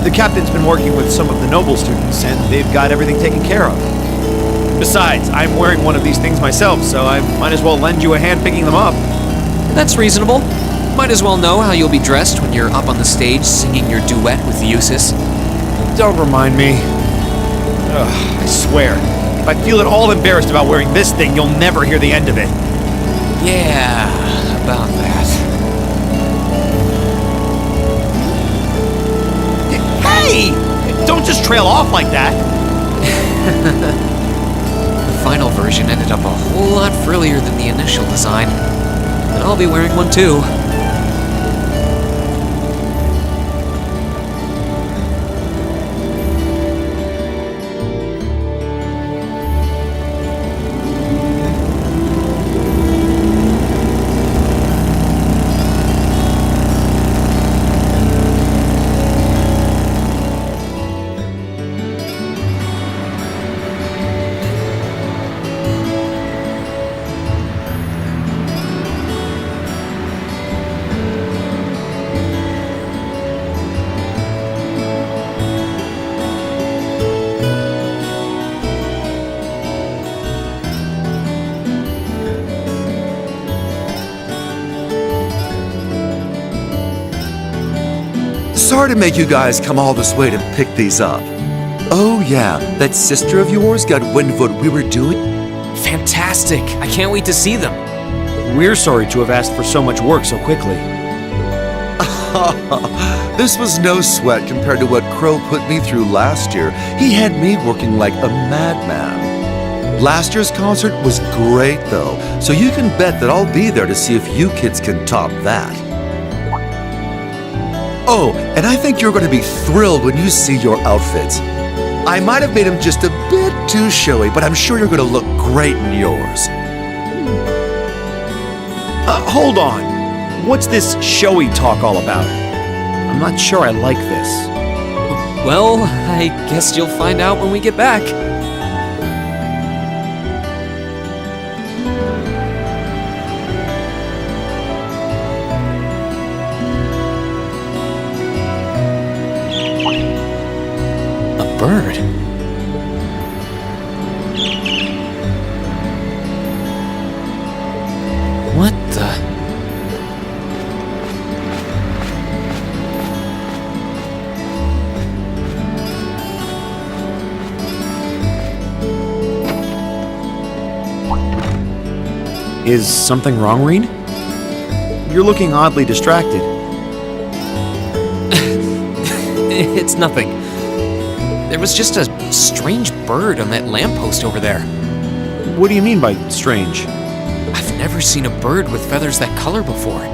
The captain's been working with some of the noble students, and they've got everything taken care of. Besides, I'm wearing one of these things myself, so I might as well lend you a hand picking them up. That's reasonable. Might as well know how you'll be dressed when you're up on the stage singing your duet with Eustace. Don't remind me. Ugh, I swear, if I feel at all embarrassed about wearing this thing, you'll never hear the end of it. Yeah, about that. Hey! Don't just trail off like that. The final version ended up a whole lot frillier than the initial design. And I'll be wearing one too. Sorry to make you guys come all this way to pick these up. Oh yeah, that sister of yours got wind of what we were doing? Fantastic! I can't wait to see them. We're sorry to have asked for so much work so quickly. This was no sweat compared to what Crow put me through last year. He had me working like a madman. Last year's concert was great though, so you can bet that I'll be there to see if you kids can top that. Oh, and I think you're going to be thrilled when you see your outfits. I might have made them just a bit too showy, but I'm sure you're going to look great in yours. Hold on. What's this showy talk all about? I'm not sure I like this. Well, I guess you'll find out when we get back. Bird. What the? Is something wrong, Reed? You're looking oddly distracted. It's nothing. There was just a strange bird on that lamppost over there. What do you mean by strange? I've never seen a bird with feathers that color before.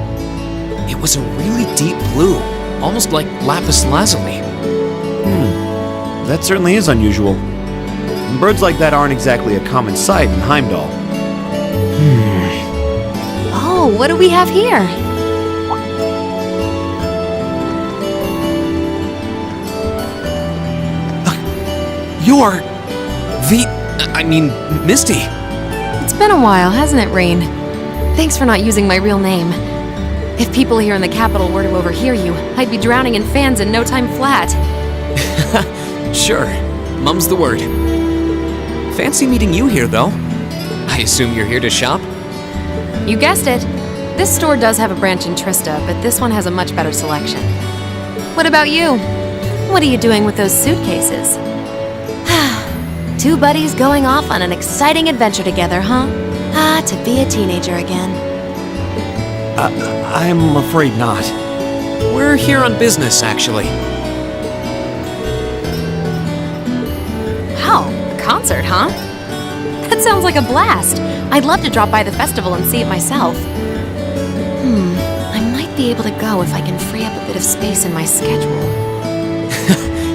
It was a really deep blue, almost like lapis lazuli. That certainly is unusual. Birds like that aren't exactly a common sight in Heimdall. Oh, what do we have here? You're... Misty. It's been a while, hasn't it, Rain? Thanks for not using my real name. If people here in the capital were to overhear you, I'd be drowning in fans in no time flat. Sure, mum's the word. Fancy meeting you here, though. I assume you're here to shop? You guessed it. This store does have a branch in Trista, but this one has a much better selection. What about you? What are you doing with those suitcases? Two buddies going off on an exciting adventure together, huh? Ah, to be a teenager again. I'm afraid not. We're here on business, actually. Wow, a concert, huh? That sounds like a blast. I'd love to drop by the festival and see it myself. I might be able to go if I can free up a bit of space in my schedule.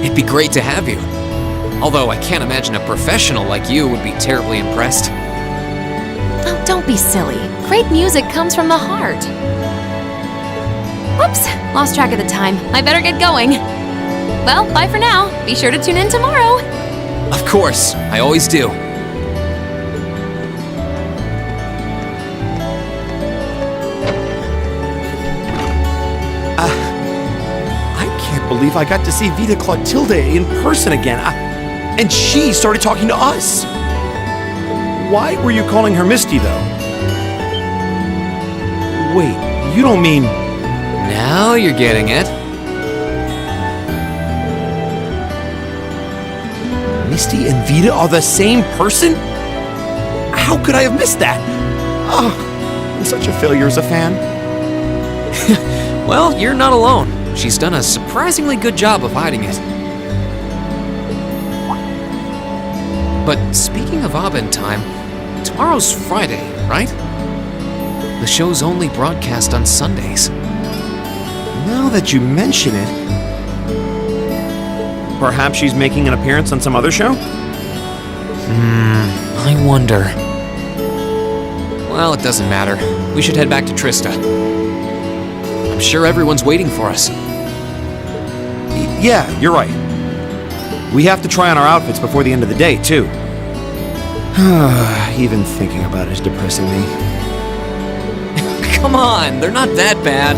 It'd be great to have you. Although I can't imagine a professional like you would be terribly impressed. Oh, don't be silly. Great music comes from the heart. Whoops, lost track of the time. I better get going. Well, bye for now. Be sure to tune in tomorrow. Of course, I always do. I can't believe I got to see Vita Clotilde in person again. And she started talking to us. Why were you calling her Misty, though? Wait, you don't mean... Now you're getting it. Misty and Vita are the same person? How could I have missed that? Oh, I'm such a failure as a fan. Well, you're not alone. She's done a surprisingly good job of hiding it. But speaking of Abend time, tomorrow's Friday, right? The show's only broadcast on Sundays. Now that you mention it... Perhaps she's making an appearance on some other show? I wonder. Well, it doesn't matter. We should head back to Trista. I'm sure everyone's waiting for us. Yeah, you're right. We have to try on our outfits before the end of the day, too. Even thinking about it is depressing me. Come on, they're not that bad.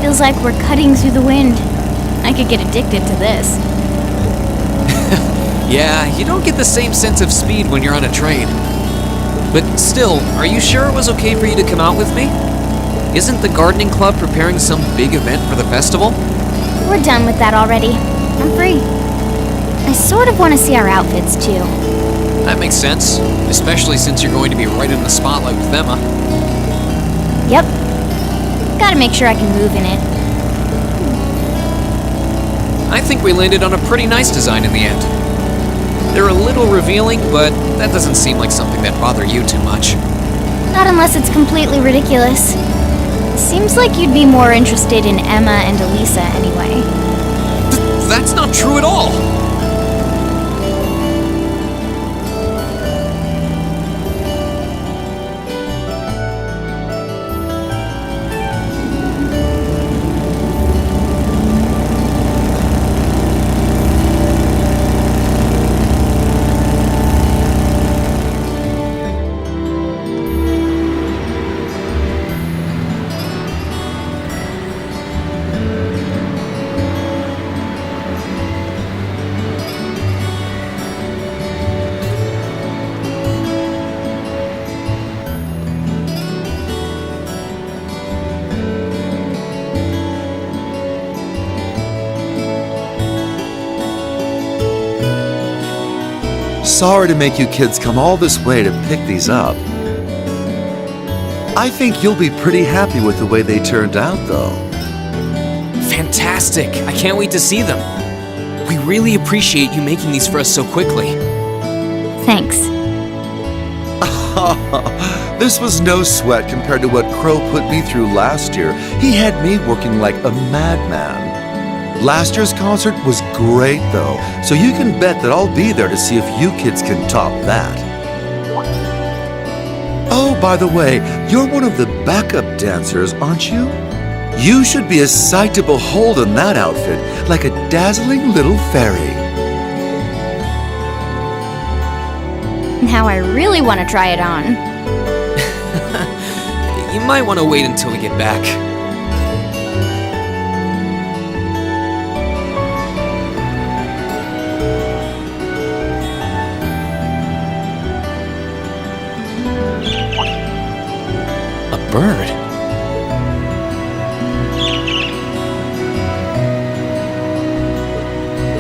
Feels like we're cutting through the wind. I could get addicted to this. Yeah, you don't get the same sense of speed when you're on a train. But still, are you sure it was okay for you to come out with me? Isn't the gardening club preparing some big event for the festival? We're done with that already. I'm free. I sort of want to see our outfits, too. That makes sense, especially since you're going to be right in the spotlight with Emma. Yep. Gotta make sure I can move in it. I think we landed on a pretty nice design in the end. They're a little revealing, but that doesn't seem like something that'd bother you too much. Not unless it's completely ridiculous. Seems like you'd be more interested in Emma and Elisa anyway. That's not true at all! Sorry to make you kids come all this way to pick these up. I think you'll be pretty happy with the way they turned out, though. Fantastic! I can't wait to see them. We really appreciate you making these for us so quickly. Thanks. This was no sweat compared to what Crow put me through last year. He had me working like a madman. Last year's concert was great, though, so you can bet that I'll be there to see if you kids can top that. Oh, by the way, you're one of the backup dancers, aren't you? You should be a sight to behold in that outfit, like a dazzling little fairy. Now I really want to try it on. You might want to wait until we get back. A bird?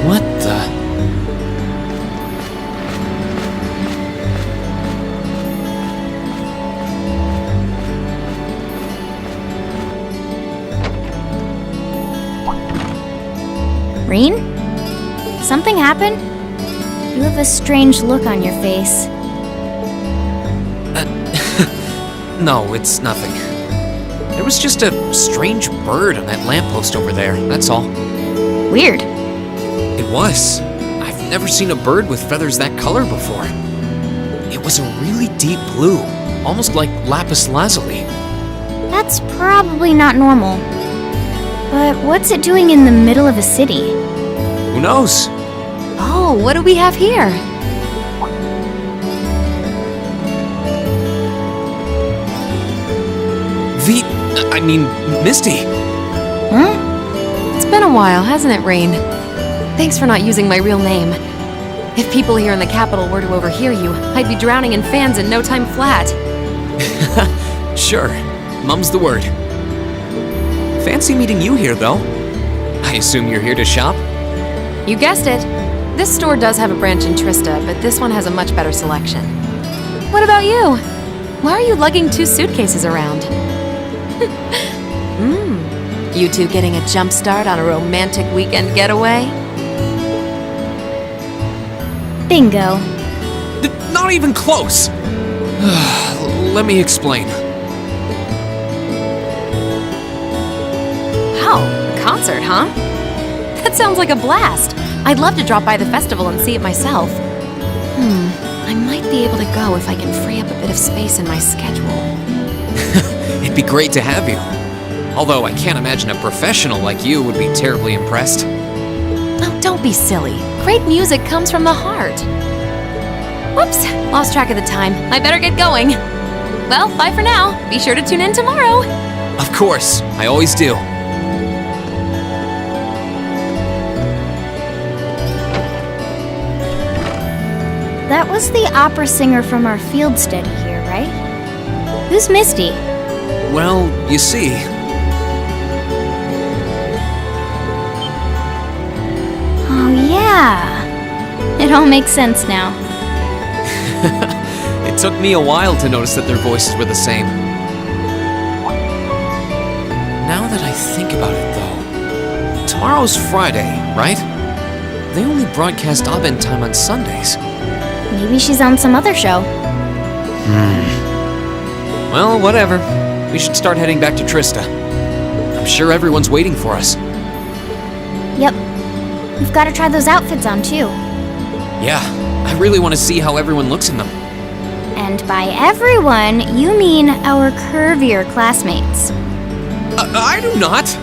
What the? Reen? Something happened? You have a strange look on your face. No, it's nothing. There was just a strange bird on that lamppost over there, that's all. Weird. It was. I've never seen a bird with feathers that color before. It was a really deep blue, almost like lapis lazuli. That's probably not normal. But what's it doing in the middle of a city? Who knows? Oh, what do we have here? Misty. Huh? It's been a while, hasn't it, Rain? Thanks for not using my real name. If people here in the capital were to overhear you, I'd be drowning in fans in no time flat. Sure, mum's the word. Fancy meeting you here, though. I assume you're here to shop? You guessed it. This store does have a branch in Trista, but this one has a much better selection. What about you? Why are you lugging 2 suitcases around? You two getting a jump start on a romantic weekend getaway? Bingo. Not even close! Let me explain. Wow, a concert, huh? That sounds like a blast. I'd love to drop by the festival and see it myself. I might be able to go if I can free up a bit of space in my schedule. It'd be great to have you. Although I can't imagine a professional like you would be terribly impressed. Oh, don't be silly. Great music comes from the heart. Whoops, lost track of the time. I better get going. Well, bye for now. Be sure to tune in tomorrow. Of course, I always do. That was the opera singer from our field study here, right? Who's Misty? Well, you see... Oh, yeah. It all makes sense now. It took me a while to notice that their voices were the same. Now that I think about it, though, tomorrow's Friday, right? They only broadcast Abend time on Sundays. Maybe she's on some other show. Well, whatever. We should start heading back to Trista. I'm sure everyone's waiting for us. Yep. We've got to try those outfits on, too. Yeah, I really want to see how everyone looks in them. And by everyone, you mean our curvier classmates. I do not!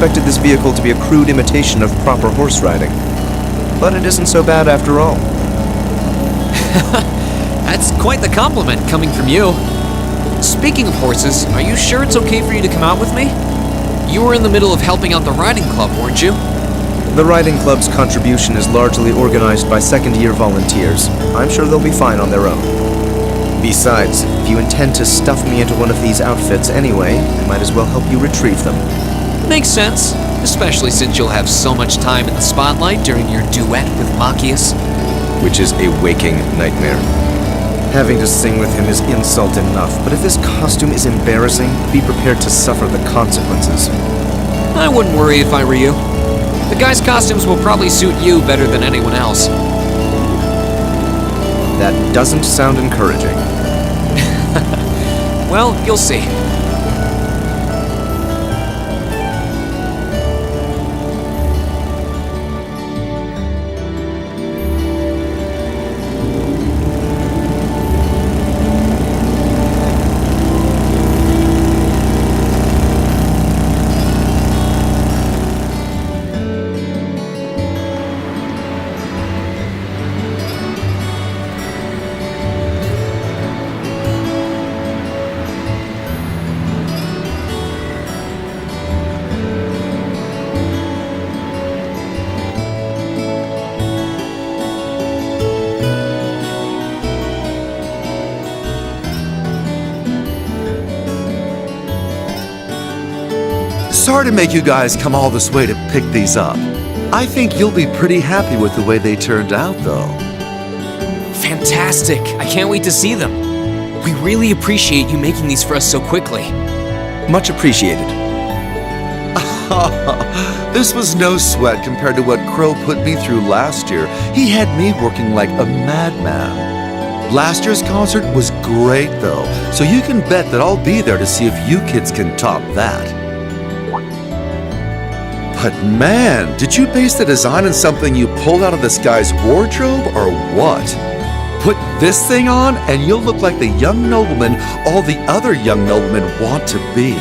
expected this vehicle to be a crude imitation of proper horse riding. But it isn't so bad after all. That's quite the compliment coming from you. Speaking of horses, are you sure it's okay for you to come out with me? You were in the middle of helping out the riding club, weren't you? The riding club's contribution is largely organized by second-year volunteers. I'm sure they'll be fine on their own. Besides, if you intend to stuff me into one of these outfits anyway, I might as well help you retrieve them. Makes sense, especially since you'll have so much time in the spotlight during your duet with Machias. Which is a waking nightmare. Having to sing with him is insult enough, but if this costume is embarrassing, be prepared to suffer the consequences. I wouldn't worry if I were you. The guy's costumes will probably suit you better than anyone else. That doesn't sound encouraging. Well, you'll see. Sorry to make you guys come all this way to pick these up. I think you'll be pretty happy with the way they turned out, though. Fantastic! I can't wait to see them. We really appreciate you making these for us so quickly. Much appreciated. This was no sweat compared to what Crow put me through last year. He had me working like a madman. Last year's concert was great, though, so you can bet that I'll be there to see if you kids can top that. But man, did you base the design on something you pulled out of this guy's wardrobe, or what? Put this thing on, and you'll look like the young nobleman all the other young noblemen want to be.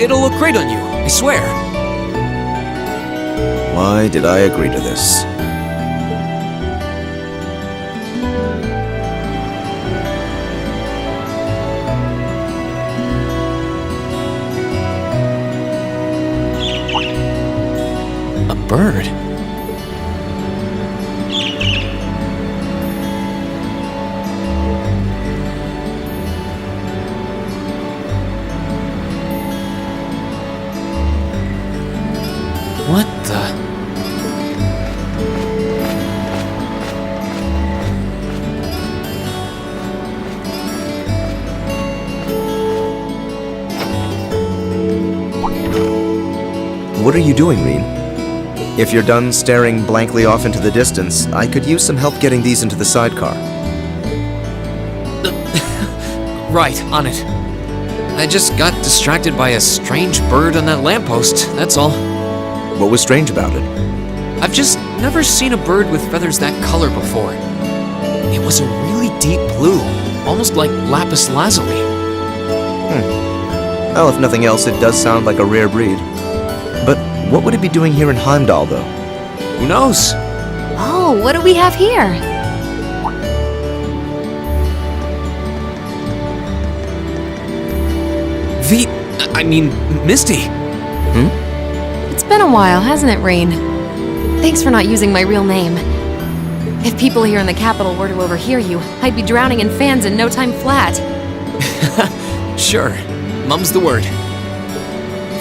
It'll look great on you, I swear. Why did I agree to this? A bird? What the? What are you doing, Reen? If you're done staring blankly off into the distance, I could use some help getting these into the sidecar. Right, on it. I just got distracted by a strange bird on that lamppost, that's all. What was strange about it? I've just never seen a bird with feathers that color before. It was a really deep blue, almost like lapis lazuli. Well, if nothing else, it does sound like a rare breed. But what would it be doing here in Heimdall, though? Who knows? Oh, what do we have here? Misty. It's been a while, hasn't it, Rain? Thanks for not using my real name. If people here in the capital were to overhear you, I'd be drowning in fans in no time flat. Sure, mum's the word.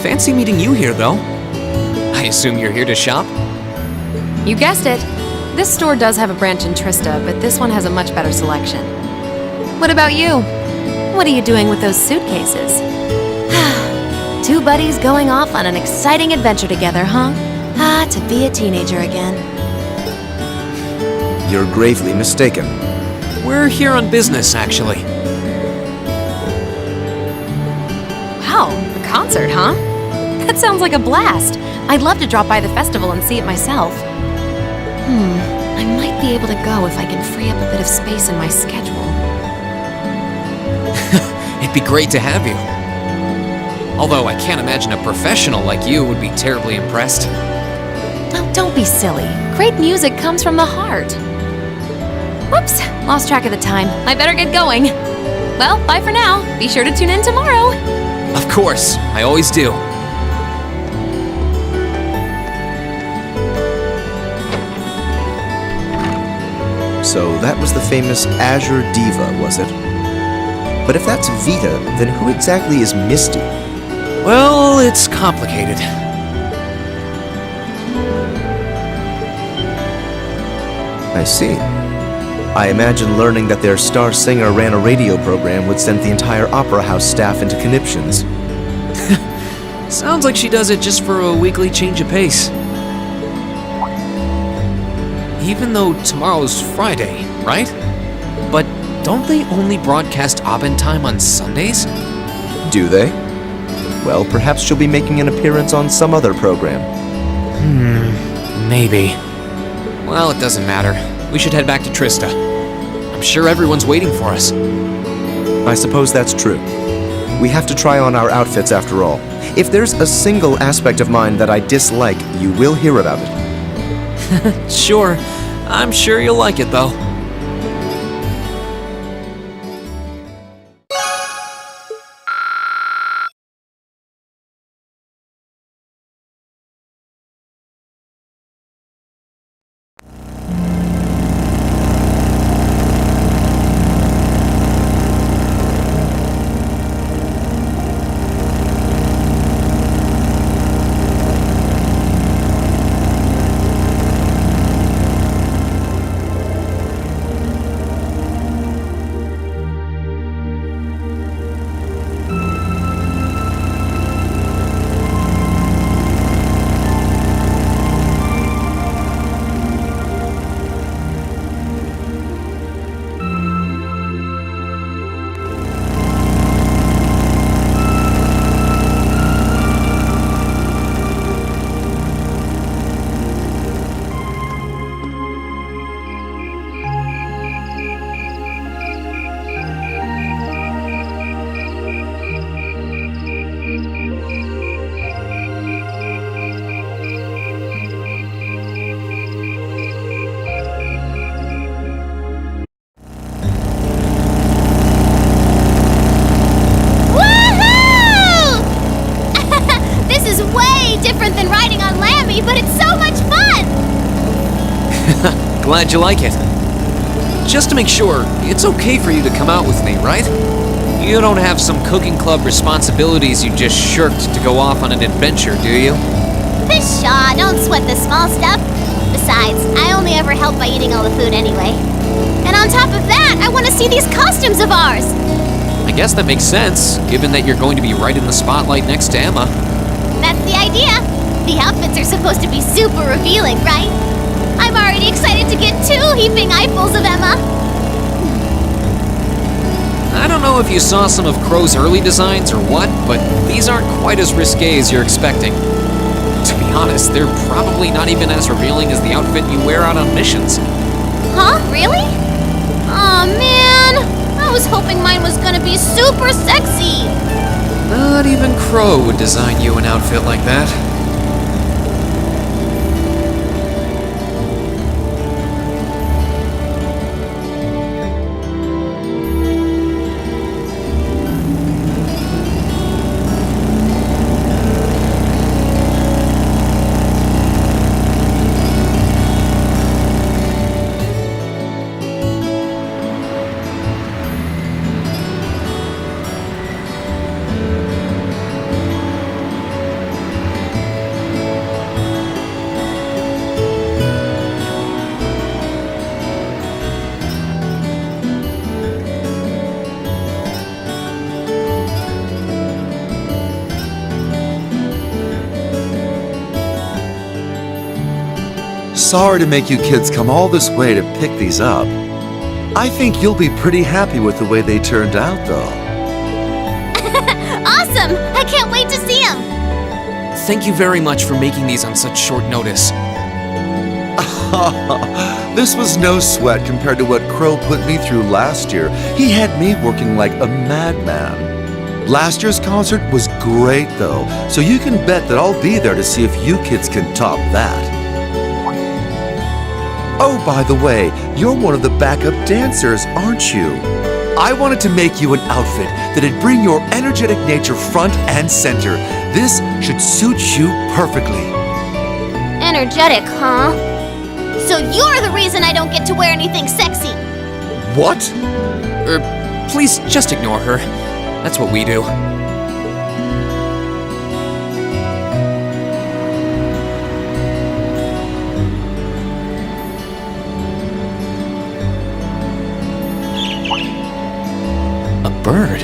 Fancy meeting you here, though. I assume you're here to shop? You guessed it. This store does have a branch in Trista, but this one has a much better selection. What about you? What are you doing with those suitcases? Two buddies going off on an exciting adventure together, huh? Ah, to be a teenager again. You're gravely mistaken. We're here on business, actually. Wow, a concert, huh? That sounds like a blast. I'd love to drop by the festival and see it myself. I might be able to go if I can free up a bit of space in my schedule. It'd be great to have you. Although I can't imagine a professional like you would be terribly impressed. Oh, don't be silly. Great music comes from the heart. Whoops, lost track of the time. I better get going. Well, bye for now. Be sure to tune in tomorrow. Of course, I always do. So that was the famous Azure Diva, was it? But if that's Vita, then who exactly is Misty? Well, it's complicated. I see. I imagine learning that their star singer ran a radio program would send the entire opera house staff into conniptions. Sounds like she does it just for a weekly change of pace. Even though tomorrow's Friday, right? But don't they only broadcast Abendtime on Sundays? Do they? Well, perhaps she'll be making an appearance on some other program. Maybe. Well, it doesn't matter. We should head back to Trista. I'm sure everyone's waiting for us. I suppose that's true. We have to try on our outfits after all. If there's a single aspect of mine that I dislike, you will hear about it. Sure. I'm sure you'll like it, though. Glad you like it. Just to make sure, it's okay for you to come out with me, right? You don't have some cooking club responsibilities you just shirked to go off on an adventure, do you? Pshaw, don't sweat the small stuff. Besides, I only ever help by eating all the food anyway. And on top of that, I want to see these costumes of ours. I guess that makes sense, given that you're going to be right in the spotlight next to Emma. That's the idea. The outfits are supposed to be super revealing, right? I'm already excited to get 2 heaping eyefuls of Emma. I don't know if you saw some of Crow's early designs or what, but these aren't quite as risque as you're expecting. To be honest, they're probably not even as revealing as the outfit you wear out on missions. Huh? Really? Aw, man. I was hoping mine was gonna be super sexy. Not even Crow would design you an outfit like that. Sorry to make you kids come all this way to pick these up. I think you'll be pretty happy with the way they turned out, though. Awesome! I can't wait to see them. Thank you very much for making these on such short notice. This was no sweat compared to what Crow put me through last year. He had me working like a madman. Last year's concert was great, though, so you can bet that I'll be there to see if you kids can top that. Oh, by the way, you're one of the backup dancers, aren't you? I wanted to make you an outfit that'd bring your energetic nature front and center. This should suit you perfectly. Energetic, huh? So you're the reason I don't get to wear anything sexy. What? Please just ignore her. That's what we do. A bird?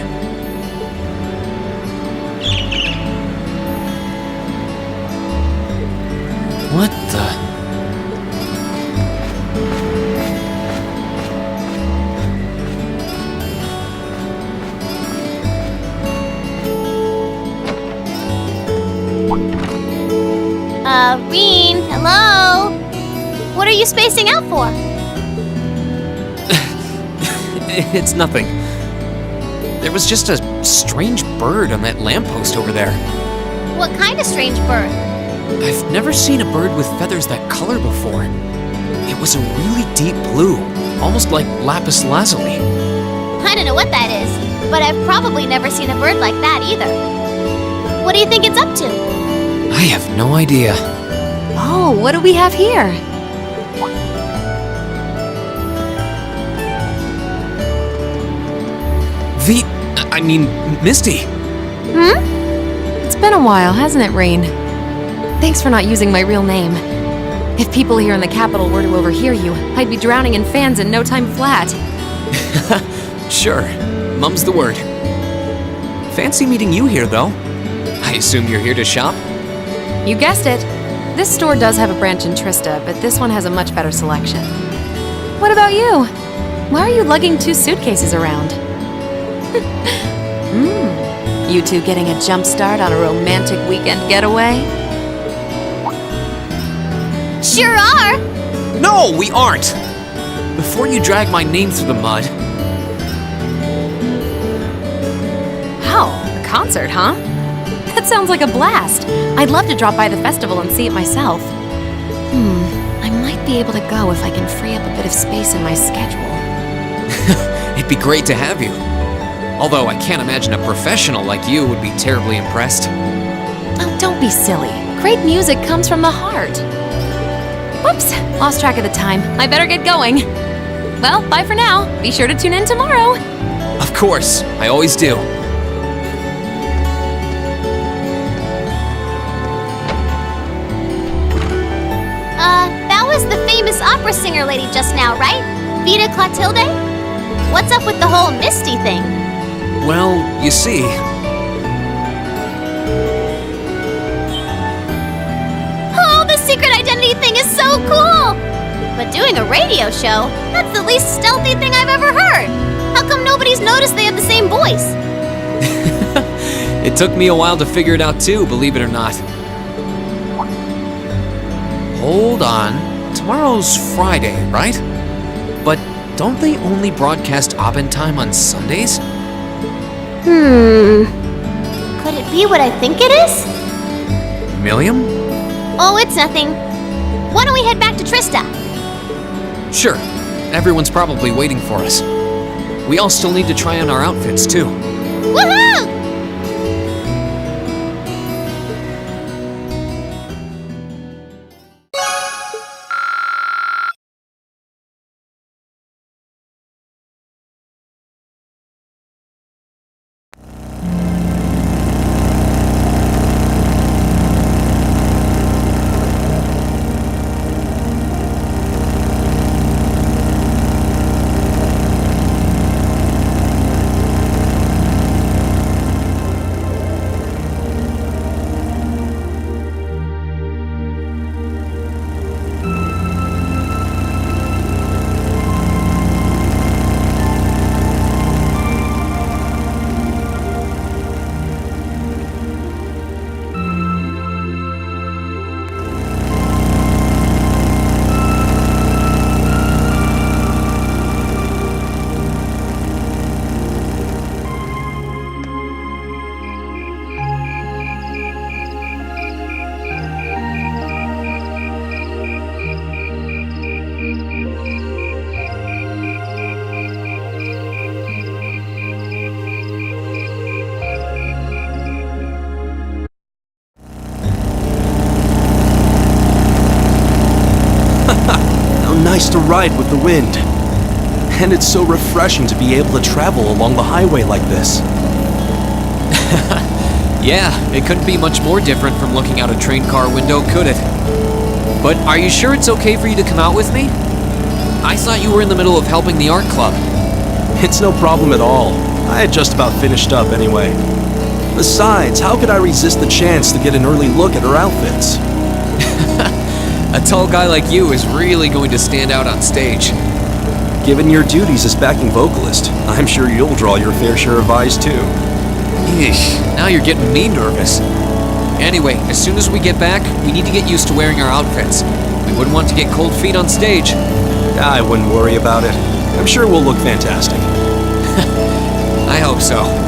What the? Reen, hello? What are you spacing out for? It's nothing. There was just a strange bird on that lamppost over there. What kind of strange bird? I've never seen a bird with feathers that color before. It was a really deep blue, almost like lapis lazuli. I don't know what that is, but I've probably never seen a bird like that either. What do you think it's up to? I have no idea. Oh, what do we have here? Misty. It's been a while, hasn't it, Rain? Thanks for not using my real name. If people here in the capital were to overhear you, I'd be drowning in fans in no time flat. Sure, mum's the word. Fancy meeting you here, though. I assume you're here to shop? You guessed it. This store does have a branch in Trista, but this one has a much better selection. What about you? Why are you lugging 2 suitcases around? You two getting a jump start on a romantic weekend getaway? Sure are! No, we aren't! Before you drag my name through the mud. Wow, a concert, huh? That sounds like a blast. I'd love to drop by the festival and see it myself. I might be able to go if I can free up a bit of space in my schedule. It'd be great to have you. Although I can't imagine a professional like you would be terribly impressed. Oh, don't be silly. Great music comes from the heart. Whoops, lost track of the time. I better get going. Well, bye for now. Be sure to tune in tomorrow. Of course, I always do. That was the famous opera singer lady just now, right? Vita Clotilde? What's up with the whole Misty thing? Well, you see... Oh, the secret identity thing is so cool! But doing a radio show, that's the least stealthy thing I've ever heard. How come nobody's noticed they have the same voice? It took me a while to figure it out too, believe it or not. Hold on. Tomorrow's Friday, right? But don't they only broadcast Abendtime on Sundays? Could it be what I think it is? Milliam? Oh, it's nothing. Why don't we head back to Trista? Sure. Everyone's probably waiting for us. We all still need to try on our outfits, too. Woohoo! nice to ride with the wind. And it's so refreshing to be able to travel along the highway like this. Yeah, it couldn't be much more different from looking out a train car window, could it? But are you sure it's okay for you to come out with me? I thought you were in the middle of helping the art club. It's no problem at all. I had just about finished up anyway. Besides, how could I resist the chance to get an early look at her outfits? A tall guy like you is really going to stand out on stage. Given your duties as backing vocalist, I'm sure you'll draw your fair share of eyes too. Eesh, now you're getting me nervous. Anyway, as soon as we get back, we need to get used to wearing our outfits. We wouldn't want to get cold feet on stage. I wouldn't worry about it. I'm sure we'll look fantastic. I hope so.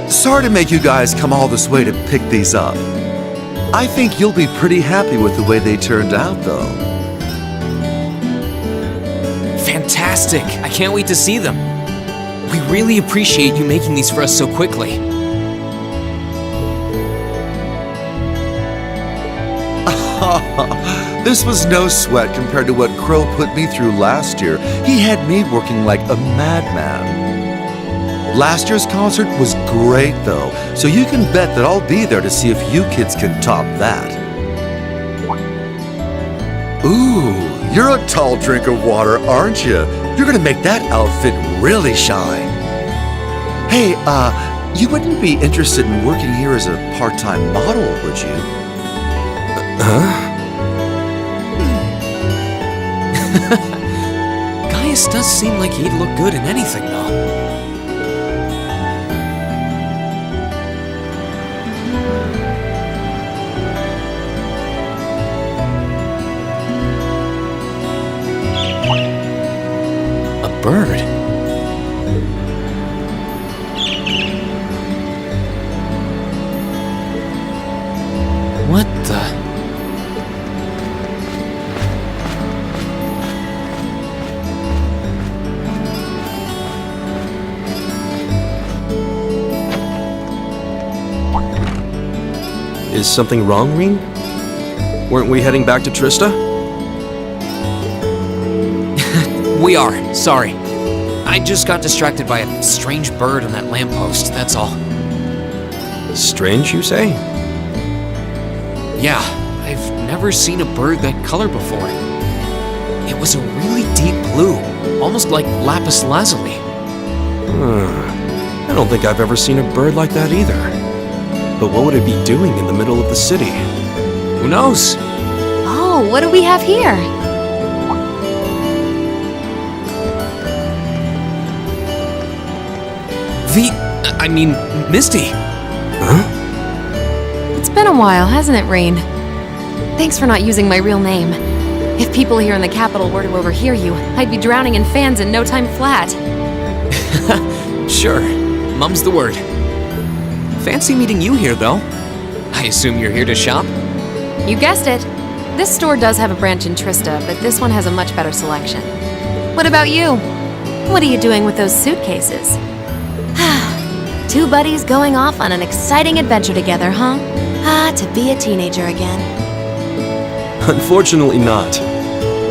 Sorry to make you guys come all this way to pick these up. I think you'll be pretty happy with the way they turned out, though. Fantastic! I can't wait to see them. We really appreciate you making these for us so quickly. This was no sweat compared to what Crow put me through last year. He had me working like a madman. Last year's concert was great, though, so you can bet that I'll be there to see if you kids can top that. Ooh, you're a tall drink of water, aren't you? You're gonna make that outfit really shine. Hey, you wouldn't be interested in working here as a part-time model, would you? Gaius does seem like he'd look good in anything, though. Bird. What the? Is something wrong, Reen? Weren't we heading back to Trista? We are, sorry. I just got distracted by a strange bird on that lamppost, that's all. Strange, you say? Yeah, I've never seen a bird that color before. It was a really deep blue, almost like lapis lazuli. I don't think I've ever seen a bird like that either. But what would it be doing in the middle of the city? Who knows? Oh, what do we have here? Misty. Huh? It's been a while, hasn't it, Rain? Thanks for not using my real name. If people here in the capital were to overhear you, I'd be drowning in fans in no time flat. Sure, mum's the word. Fancy meeting you here, though. I assume you're here to shop? You guessed it. This store does have a branch in Trista, but this one has a much better selection. What about you? What are you doing with those suitcases? Two buddies going off on an exciting adventure together, huh? To be a teenager again. Unfortunately not.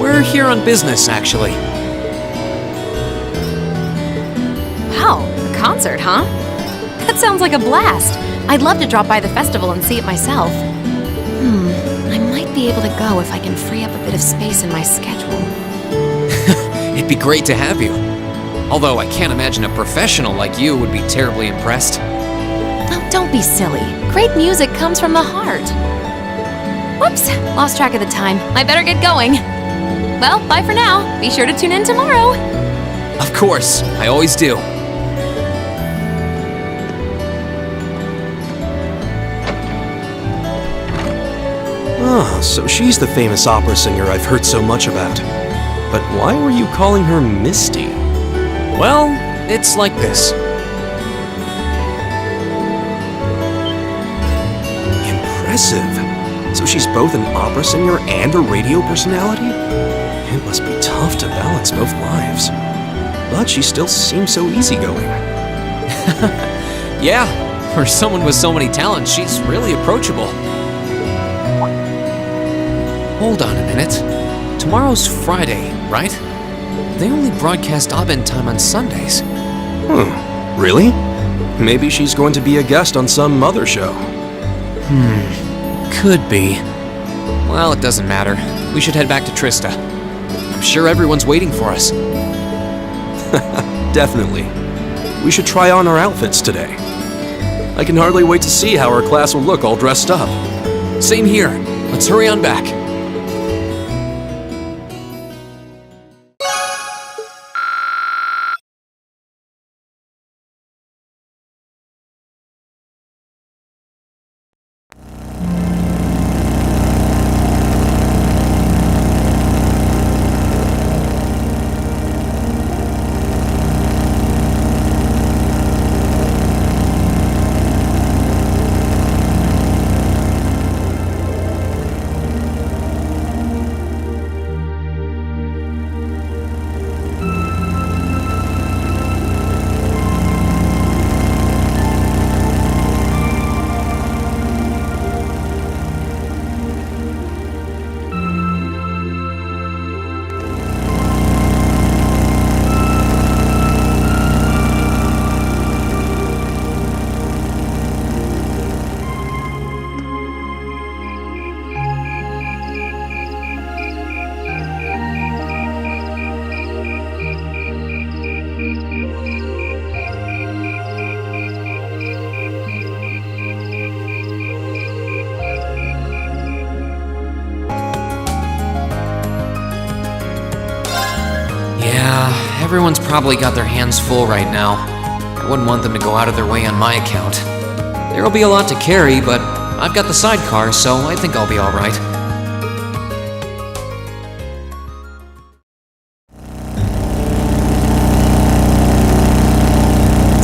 We're here on business, actually. Wow, a concert, huh? That sounds like a blast. I'd love to drop by the festival and see it myself. I might be able to go if I can free up a bit of space in my schedule. It'd be great to have you. Although I can't imagine a professional like you would be terribly impressed. Oh, don't be silly. Great music comes from the heart. Whoops, lost track of the time. I better get going. Well, bye for now. Be sure to tune in tomorrow. Of course, I always do. Oh, so she's the famous opera singer I've heard so much about. But why were you calling her Misty? Well, it's like this. Impressive. So she's both an opera singer and a radio personality? It must be tough to balance both lives. But she still seems so easygoing. Yeah, for someone with so many talents, she's really approachable. Hold on a minute. Tomorrow's Friday, right? They only broadcast Abend time on Sundays. Really? Maybe she's going to be a guest on some other show. Could be. Well, it doesn't matter. We should head back to Trista. I'm sure everyone's waiting for us. Definitely. We should try on our outfits today. I can hardly wait to see how our class will look all dressed up. Same here. Let's hurry on back. Everyone's probably got their hands full right now. I wouldn't want them to go out of their way on my account. There'll be a lot to carry, but I've got the sidecar, so I think I'll be alright.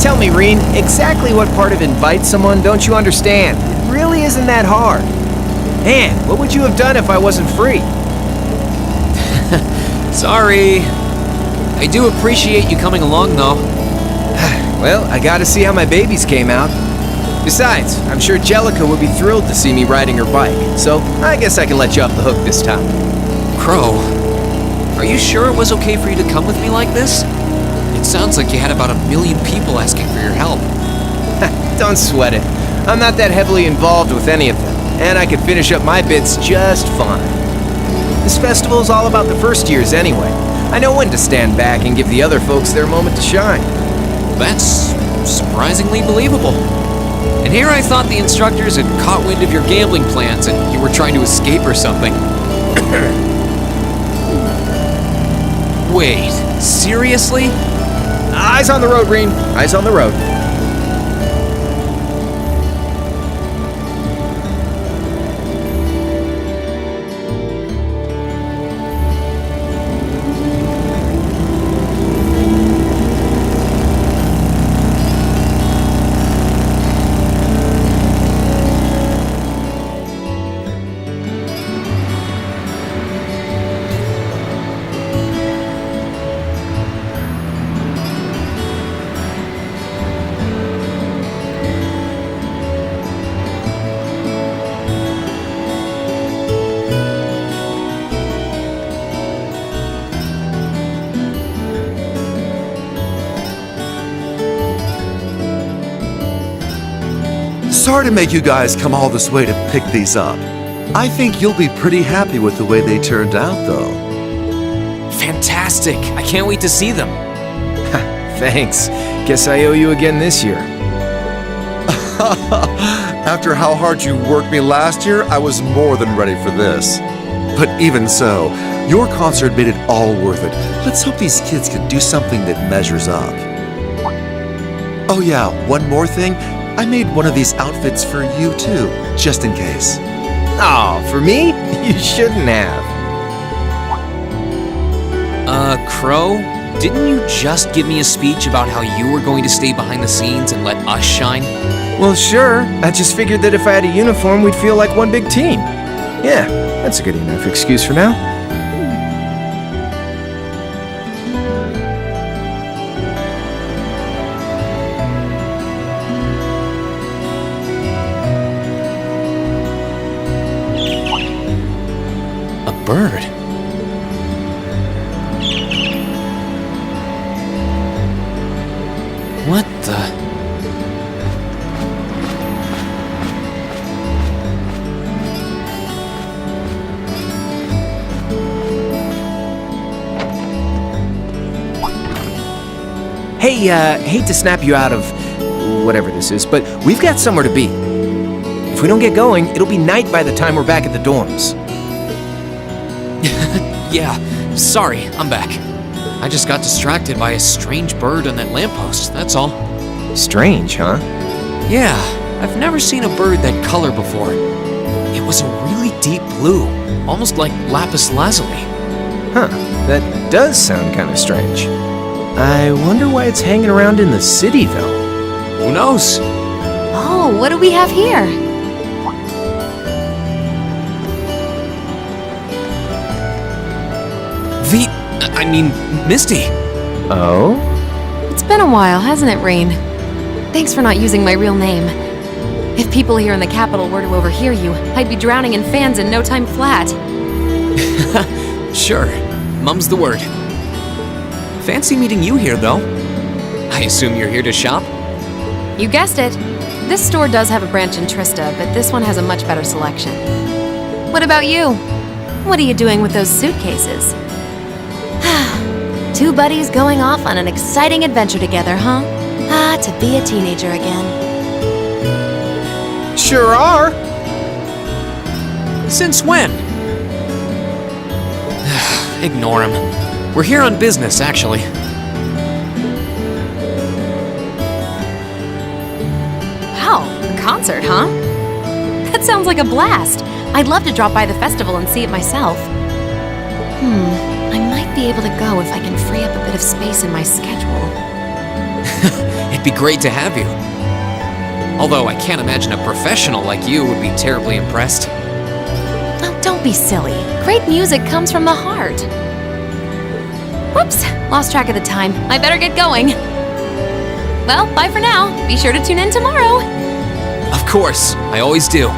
Tell me, Reen, exactly what part of invite someone don't you understand? It really isn't that hard. Man, what would you have done if I wasn't free? Sorry. I do appreciate you coming along, though. Well, I gotta see how my babies came out. Besides, I'm sure Jellica would be thrilled to see me riding her bike, so I guess I can let you off the hook this time. Crow, are you sure it was okay for you to come with me like this? It sounds like you had about 1 million people asking for your help. Don't sweat it. I'm not that heavily involved with any of them, and I could finish up my bits just fine. This festival's all about the first years anyway. I know when to stand back and give the other folks their moment to shine. That's surprisingly believable. And here I thought the instructors had caught wind of your gambling plans and you were trying to escape or something. Wait, seriously? Eyes on the road, Reen. Eyes on the road. Sorry to make you guys come all this way to pick these up. I think you'll be pretty happy with the way they turned out, though. Fantastic! I can't wait to see them. Thanks. Guess I owe you again this year. After how hard you worked me last year, I was more than ready for this. But even so, your concert made it all worth it. Let's hope these kids can do something that measures up. Oh yeah, one more thing. I made one of these outfits for you too, just in case. Oh, for me? You shouldn't have. Crow, didn't you just give me a speech about how you were going to stay behind the scenes and let us shine? Well, sure. I just figured that if I had a uniform, we'd feel like one big team. Yeah, that's a good enough excuse for now. A bird? What the... Hey, hate to snap you out of whatever this is, but we've got somewhere to be. If we don't get going, it'll be night by the time we're back at the dorms. Yeah, sorry, I'm back. I just got distracted by a strange bird on that lamppost, that's all. Strange, huh? Yeah, I've never seen a bird that color before. It was a really deep blue, almost like lapis lazuli. Huh, that does sound kind of strange. I wonder why it's hanging around in the city, though. Who knows? Oh, what do we have here? Misty. Oh? It's been a while, hasn't it, Rain? Thanks for not using my real name. If people here in the capital were to overhear you, I'd be drowning in fans in no time flat. Sure, mum's the word. Fancy meeting you here, though. I assume you're here to shop? You guessed it. This store does have a branch in Trista, but this one has a much better selection. What about you? What are you doing with those suitcases? Two buddies going off on an exciting adventure together, huh? Ah, to be a teenager again. Sure are. Since when? Ignore him. We're here on business, actually. Wow, a concert, huh? That sounds like a blast. I'd love to drop by the festival and see it myself. I might be able to go if I can free up a bit of space in my schedule. It'd be great to have you. Although I can't imagine a professional like you would be terribly impressed. Oh, don't be silly. Great music comes from the heart. Whoops, lost track of the time. I better get going. Well, bye for now. Be sure to tune in tomorrow. Of course, I always do.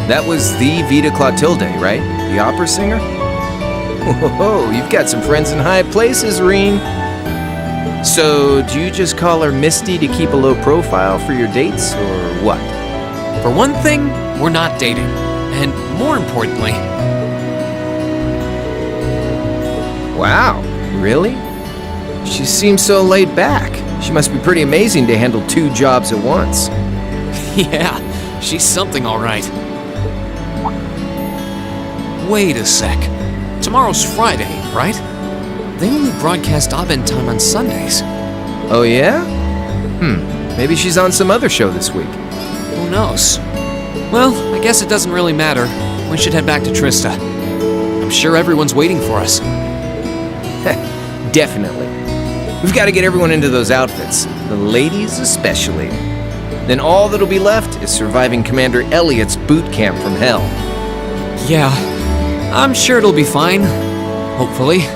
That was the Vita Clotilde, right? The opera singer? Whoa, you've got some friends in high places, Reen. So, do you just call her Misty to keep a low profile for your dates, or what? For one thing, we're not dating. And more importantly... Wow, really? She seems so laid back. She must be pretty amazing to handle two jobs at once. Yeah, she's something all right. Wait a sec. Tomorrow's Friday, right? They only broadcast Abend time on Sundays. Oh yeah? Maybe she's on some other show this week. Who knows? Well, I guess it doesn't really matter. We should head back to Trista. I'm sure everyone's waiting for us. Definitely. We've got to get everyone into those outfits, the ladies especially. Then all that'll be left is surviving Commander Elliot's boot camp from hell. Yeah, I'm sure it'll be fine. Hopefully.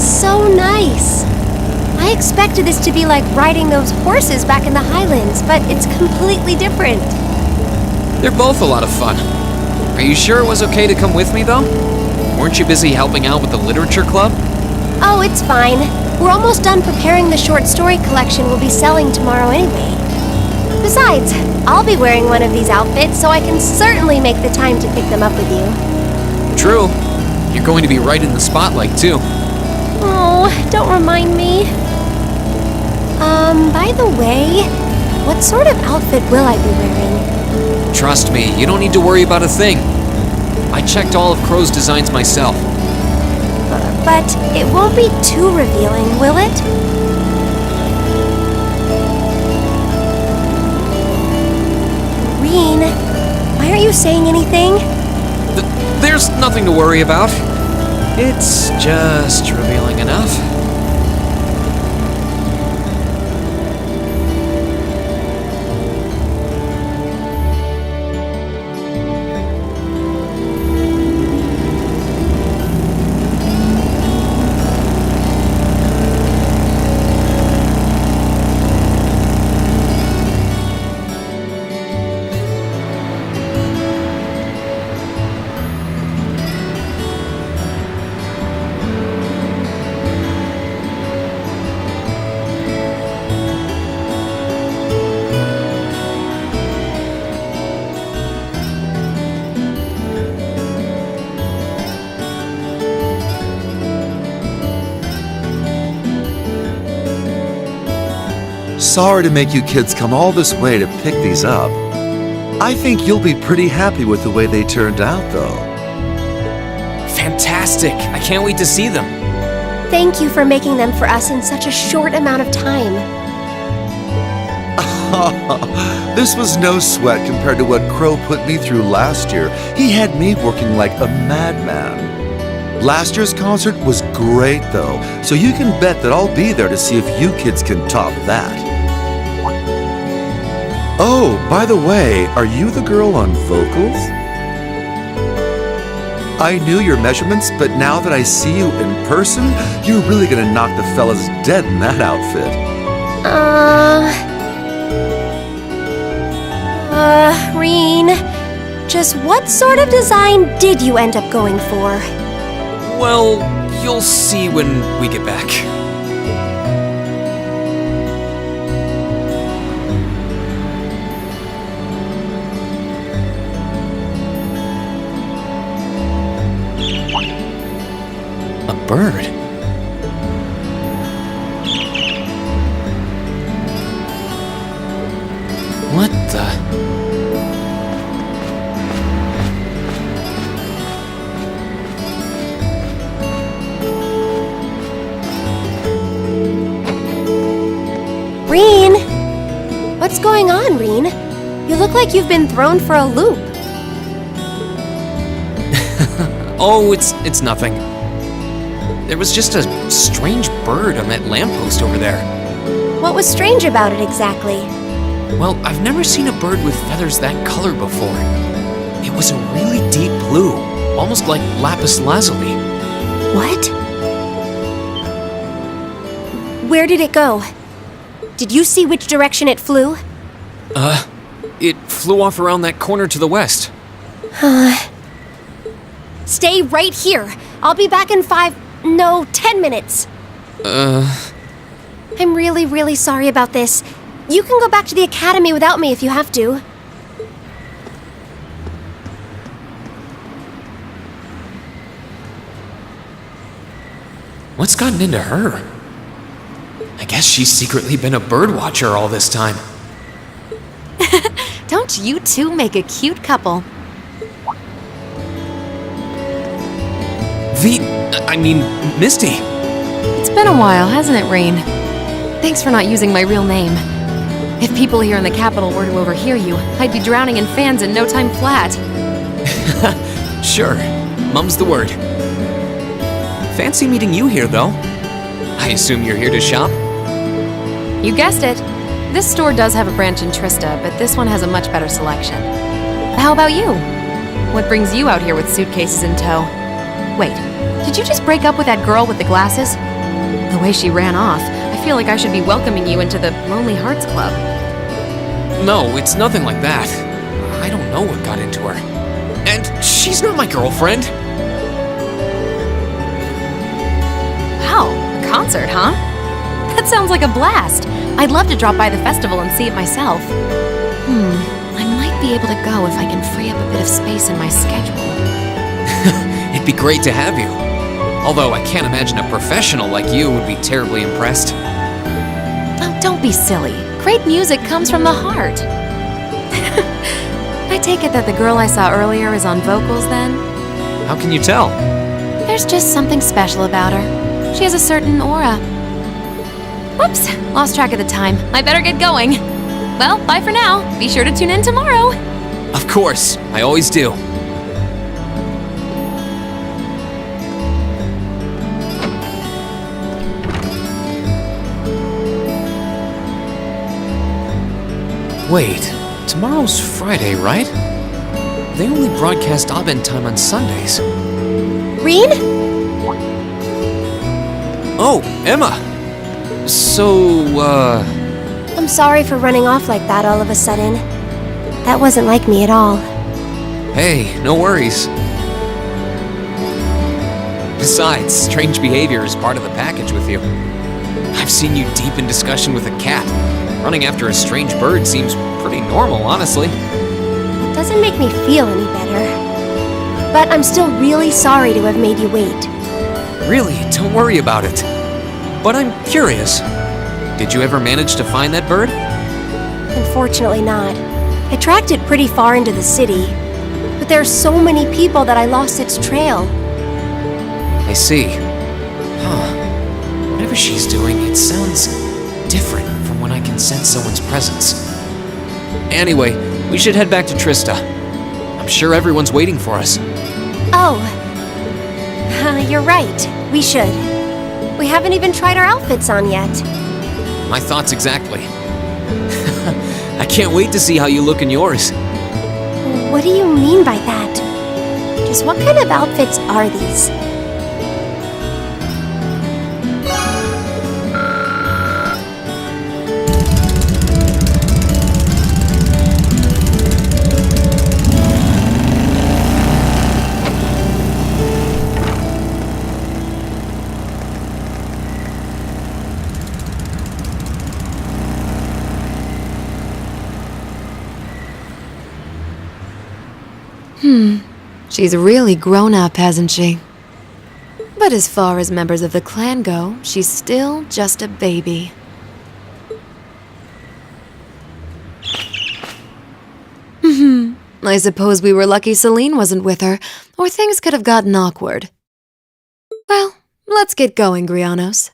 so nice. I expected this to be like riding those horses back in the Highlands, but it's completely different. They're both a lot of fun. Are you sure it was okay to come with me, though? Weren't you busy helping out with the literature club? Oh, it's fine. We're almost done preparing the short story collection we'll be selling tomorrow anyway. Besides, I'll be wearing one of these outfits, so I can certainly make the time to pick them up with you. True. You're going to be right in the spotlight, too. Oh, don't remind me. By the way, what sort of outfit will I be wearing? Trust me, you don't need to worry about a thing. I checked all of Crow's designs myself. But it won't be too revealing, will it? Reen, why aren't you saying anything? There's nothing to worry about. It's just revealing enough. Sorry to make you kids come all this way to pick these up. I think you'll be pretty happy with the way they turned out, though. Fantastic! I can't wait to see them. Thank you for making them for us in such a short amount of time. This was no sweat compared to what Crow put me through last year. He had me working like a madman. Last year's concert was great, though, so you can bet that I'll be there to see if you kids can top that. Oh, by the way, are you the girl on vocals? I knew your measurements, but now that I see you in person, you're really gonna knock the fellas dead in that outfit. Reen, just what sort of design did you end up going for? Well, you'll see when we get back. A bird? What the? Reen! What's going on, Reen? You look like you've been thrown for a loop. Oh, it's nothing. There was just a strange bird on that lamppost over there. What was strange about it exactly? Well, I've never seen a bird with feathers that color before. It was a really deep blue, almost like lapis lazuli. What? Where did it go? Did you see which direction it flew? It flew off around that corner to the west. Stay right here. I'll be back in 10 minutes. I'm really, really sorry about this. You can go back to the academy without me if you have to. What's gotten into her? I guess she's secretly been a bird watcher all this time. Don't you two make a cute couple? Misty. It's been a while, hasn't it, Rain? Thanks for not using my real name. If people here in the capital were to overhear you, I'd be drowning in fans in no time flat. Sure, mum's the word. Fancy meeting you here, though. I assume you're here to shop? You guessed it. This store does have a branch in Trista, but this one has a much better selection. How about you? What brings you out here with suitcases in tow? Wait, did you just break up with that girl with the glasses? The way she ran off, I feel like I should be welcoming you into the Lonely Hearts Club. No, it's nothing like that. I don't know what got into her. And she's not my girlfriend. Wow, a concert, huh? That sounds like a blast. I'd love to drop by the festival and see it myself. I might be able to go if I can free up a bit of space in my schedule. It'd be great to have you. Although I can't imagine a professional like you would be terribly impressed. Oh, don't be silly. Great music comes from the heart. I take it that the girl I saw earlier is on vocals then? How can you tell? There's just something special about her. She has a certain aura. Whoops, lost track of the time. I better get going. Well, bye for now. Be sure to tune in tomorrow. Of course, I always do. Wait, tomorrow's Friday, right? They only broadcast Abend time on Sundays. Reen? Oh, Emma! So, I'm sorry for running off like that all of a sudden. That wasn't like me at all. Hey, no worries. Besides, strange behavior is part of the package with you. I've seen you deep in discussion with a cat. Running after a strange bird seems pretty normal, honestly. It doesn't make me feel any better. But I'm still really sorry to have made you wait. Really, don't worry about it. But I'm curious. Did you ever manage to find that bird? Unfortunately not. I tracked it pretty far into the city. But there are so many people that I lost its trail. I see. Huh. Whatever she's doing, it sounds different from when I can sense someone's presence. Anyway, we should head back to Trista. I'm sure everyone's waiting for us. Oh. You're right. We should. We haven't even tried our outfits on yet. My thoughts exactly. I can't wait to see how you look in yours. What do you mean by that? Just what kind of outfits are these? She's really grown up, hasn't she? But as far as members of the clan go, she's still just a baby. I suppose we were lucky Celine wasn't with her, or things could have gotten awkward. Well, let's get going, Grianos.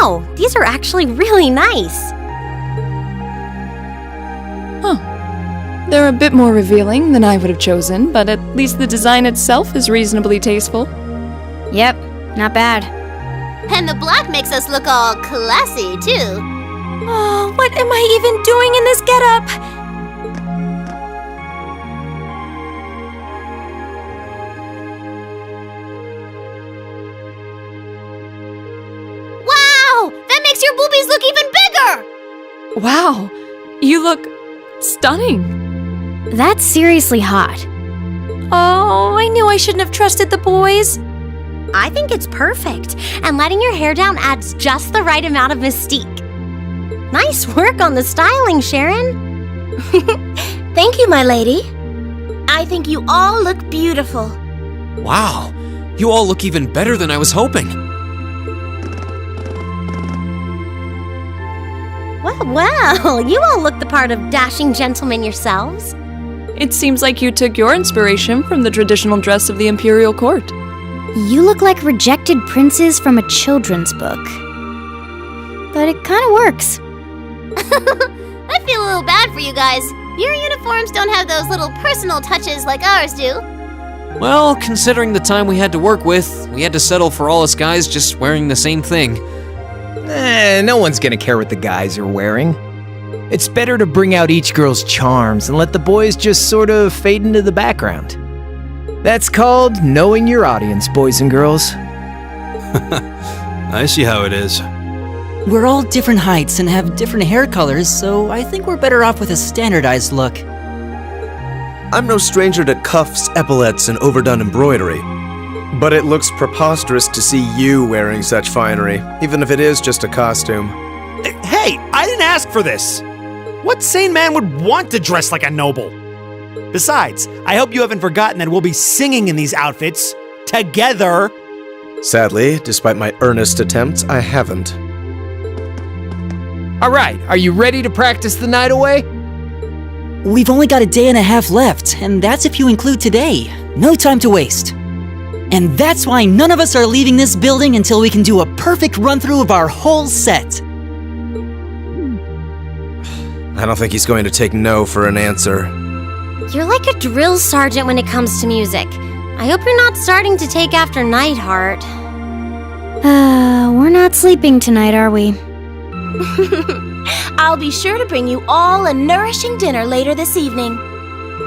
Wow, these are actually really nice. They're a bit more revealing than I would have chosen, but at least the design itself is reasonably tasteful. Yep, not bad. And the black makes us look all classy, too. Oh, what am I even doing in this getup? Wow! That makes your boobies look even bigger! Wow! You look stunning. That's seriously hot. Oh, I knew I shouldn't have trusted the boys. I think it's perfect, and letting your hair down adds just the right amount of mystique. Nice work on the styling, Sharon. Thank you, my lady. I think you all look beautiful. Wow, you all look even better than I was hoping. Well, you all look the part of dashing gentlemen yourselves. It seems like you took your inspiration from the traditional dress of the Imperial court. You look like rejected princes from a children's book. But it kind of works. I feel a little bad for you guys. Your uniforms don't have those little personal touches like ours do. Well, considering the time we had to work with, we had to settle for all us guys just wearing the same thing. No one's gonna care what the guys are wearing. It's better to bring out each girl's charms and let the boys just sort of fade into the background. That's called knowing your audience, boys and girls. I see how it is. We're all different heights and have different hair colors, so I think we're better off with a standardized look. I'm no stranger to cuffs, epaulets, and overdone embroidery. But it looks preposterous to see you wearing such finery, even if it is just a costume. Hey, I didn't ask for this. What sane man would want to dress like a noble? Besides, I hope you haven't forgotten that we'll be singing in these outfits together. Sadly, despite my earnest attempts, I haven't. All right, are you ready to practice the night away? We've only got a day and a half left, and that's if you include today. No time to waste. And that's why none of us are leaving this building until we can do a perfect run-through of our whole set. I don't think he's going to take no for an answer. You're like a drill sergeant when it comes to music. I hope you're not starting to take after Nightheart. We're not sleeping tonight, are we? I'll be sure to bring you all a nourishing dinner later this evening.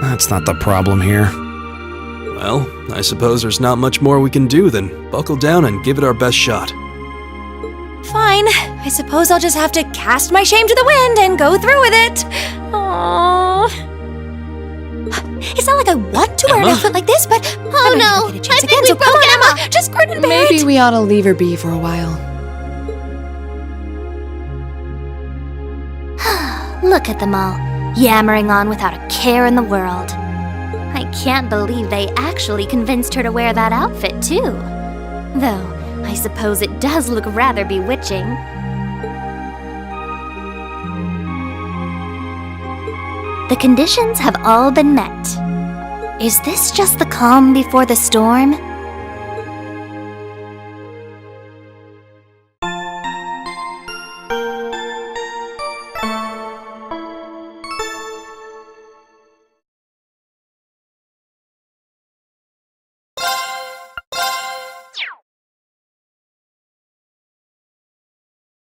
That's not the problem here. Well, I suppose there's not much more we can do than buckle down and give it our best shot. Fine. I suppose I'll just have to cast my shame to the wind and go through with it. Aww. It's not like I want to wear an outfit like this, but Oh no, I think we broke Emma. Just grin and bear Maybe it. we ought to leave her be for a while. Look at them all, yammering on without a care in the world. I can't believe they actually convinced her to wear that outfit, too. Though, I suppose it does look rather bewitching. The conditions have all been met. Is this just the calm before the storm?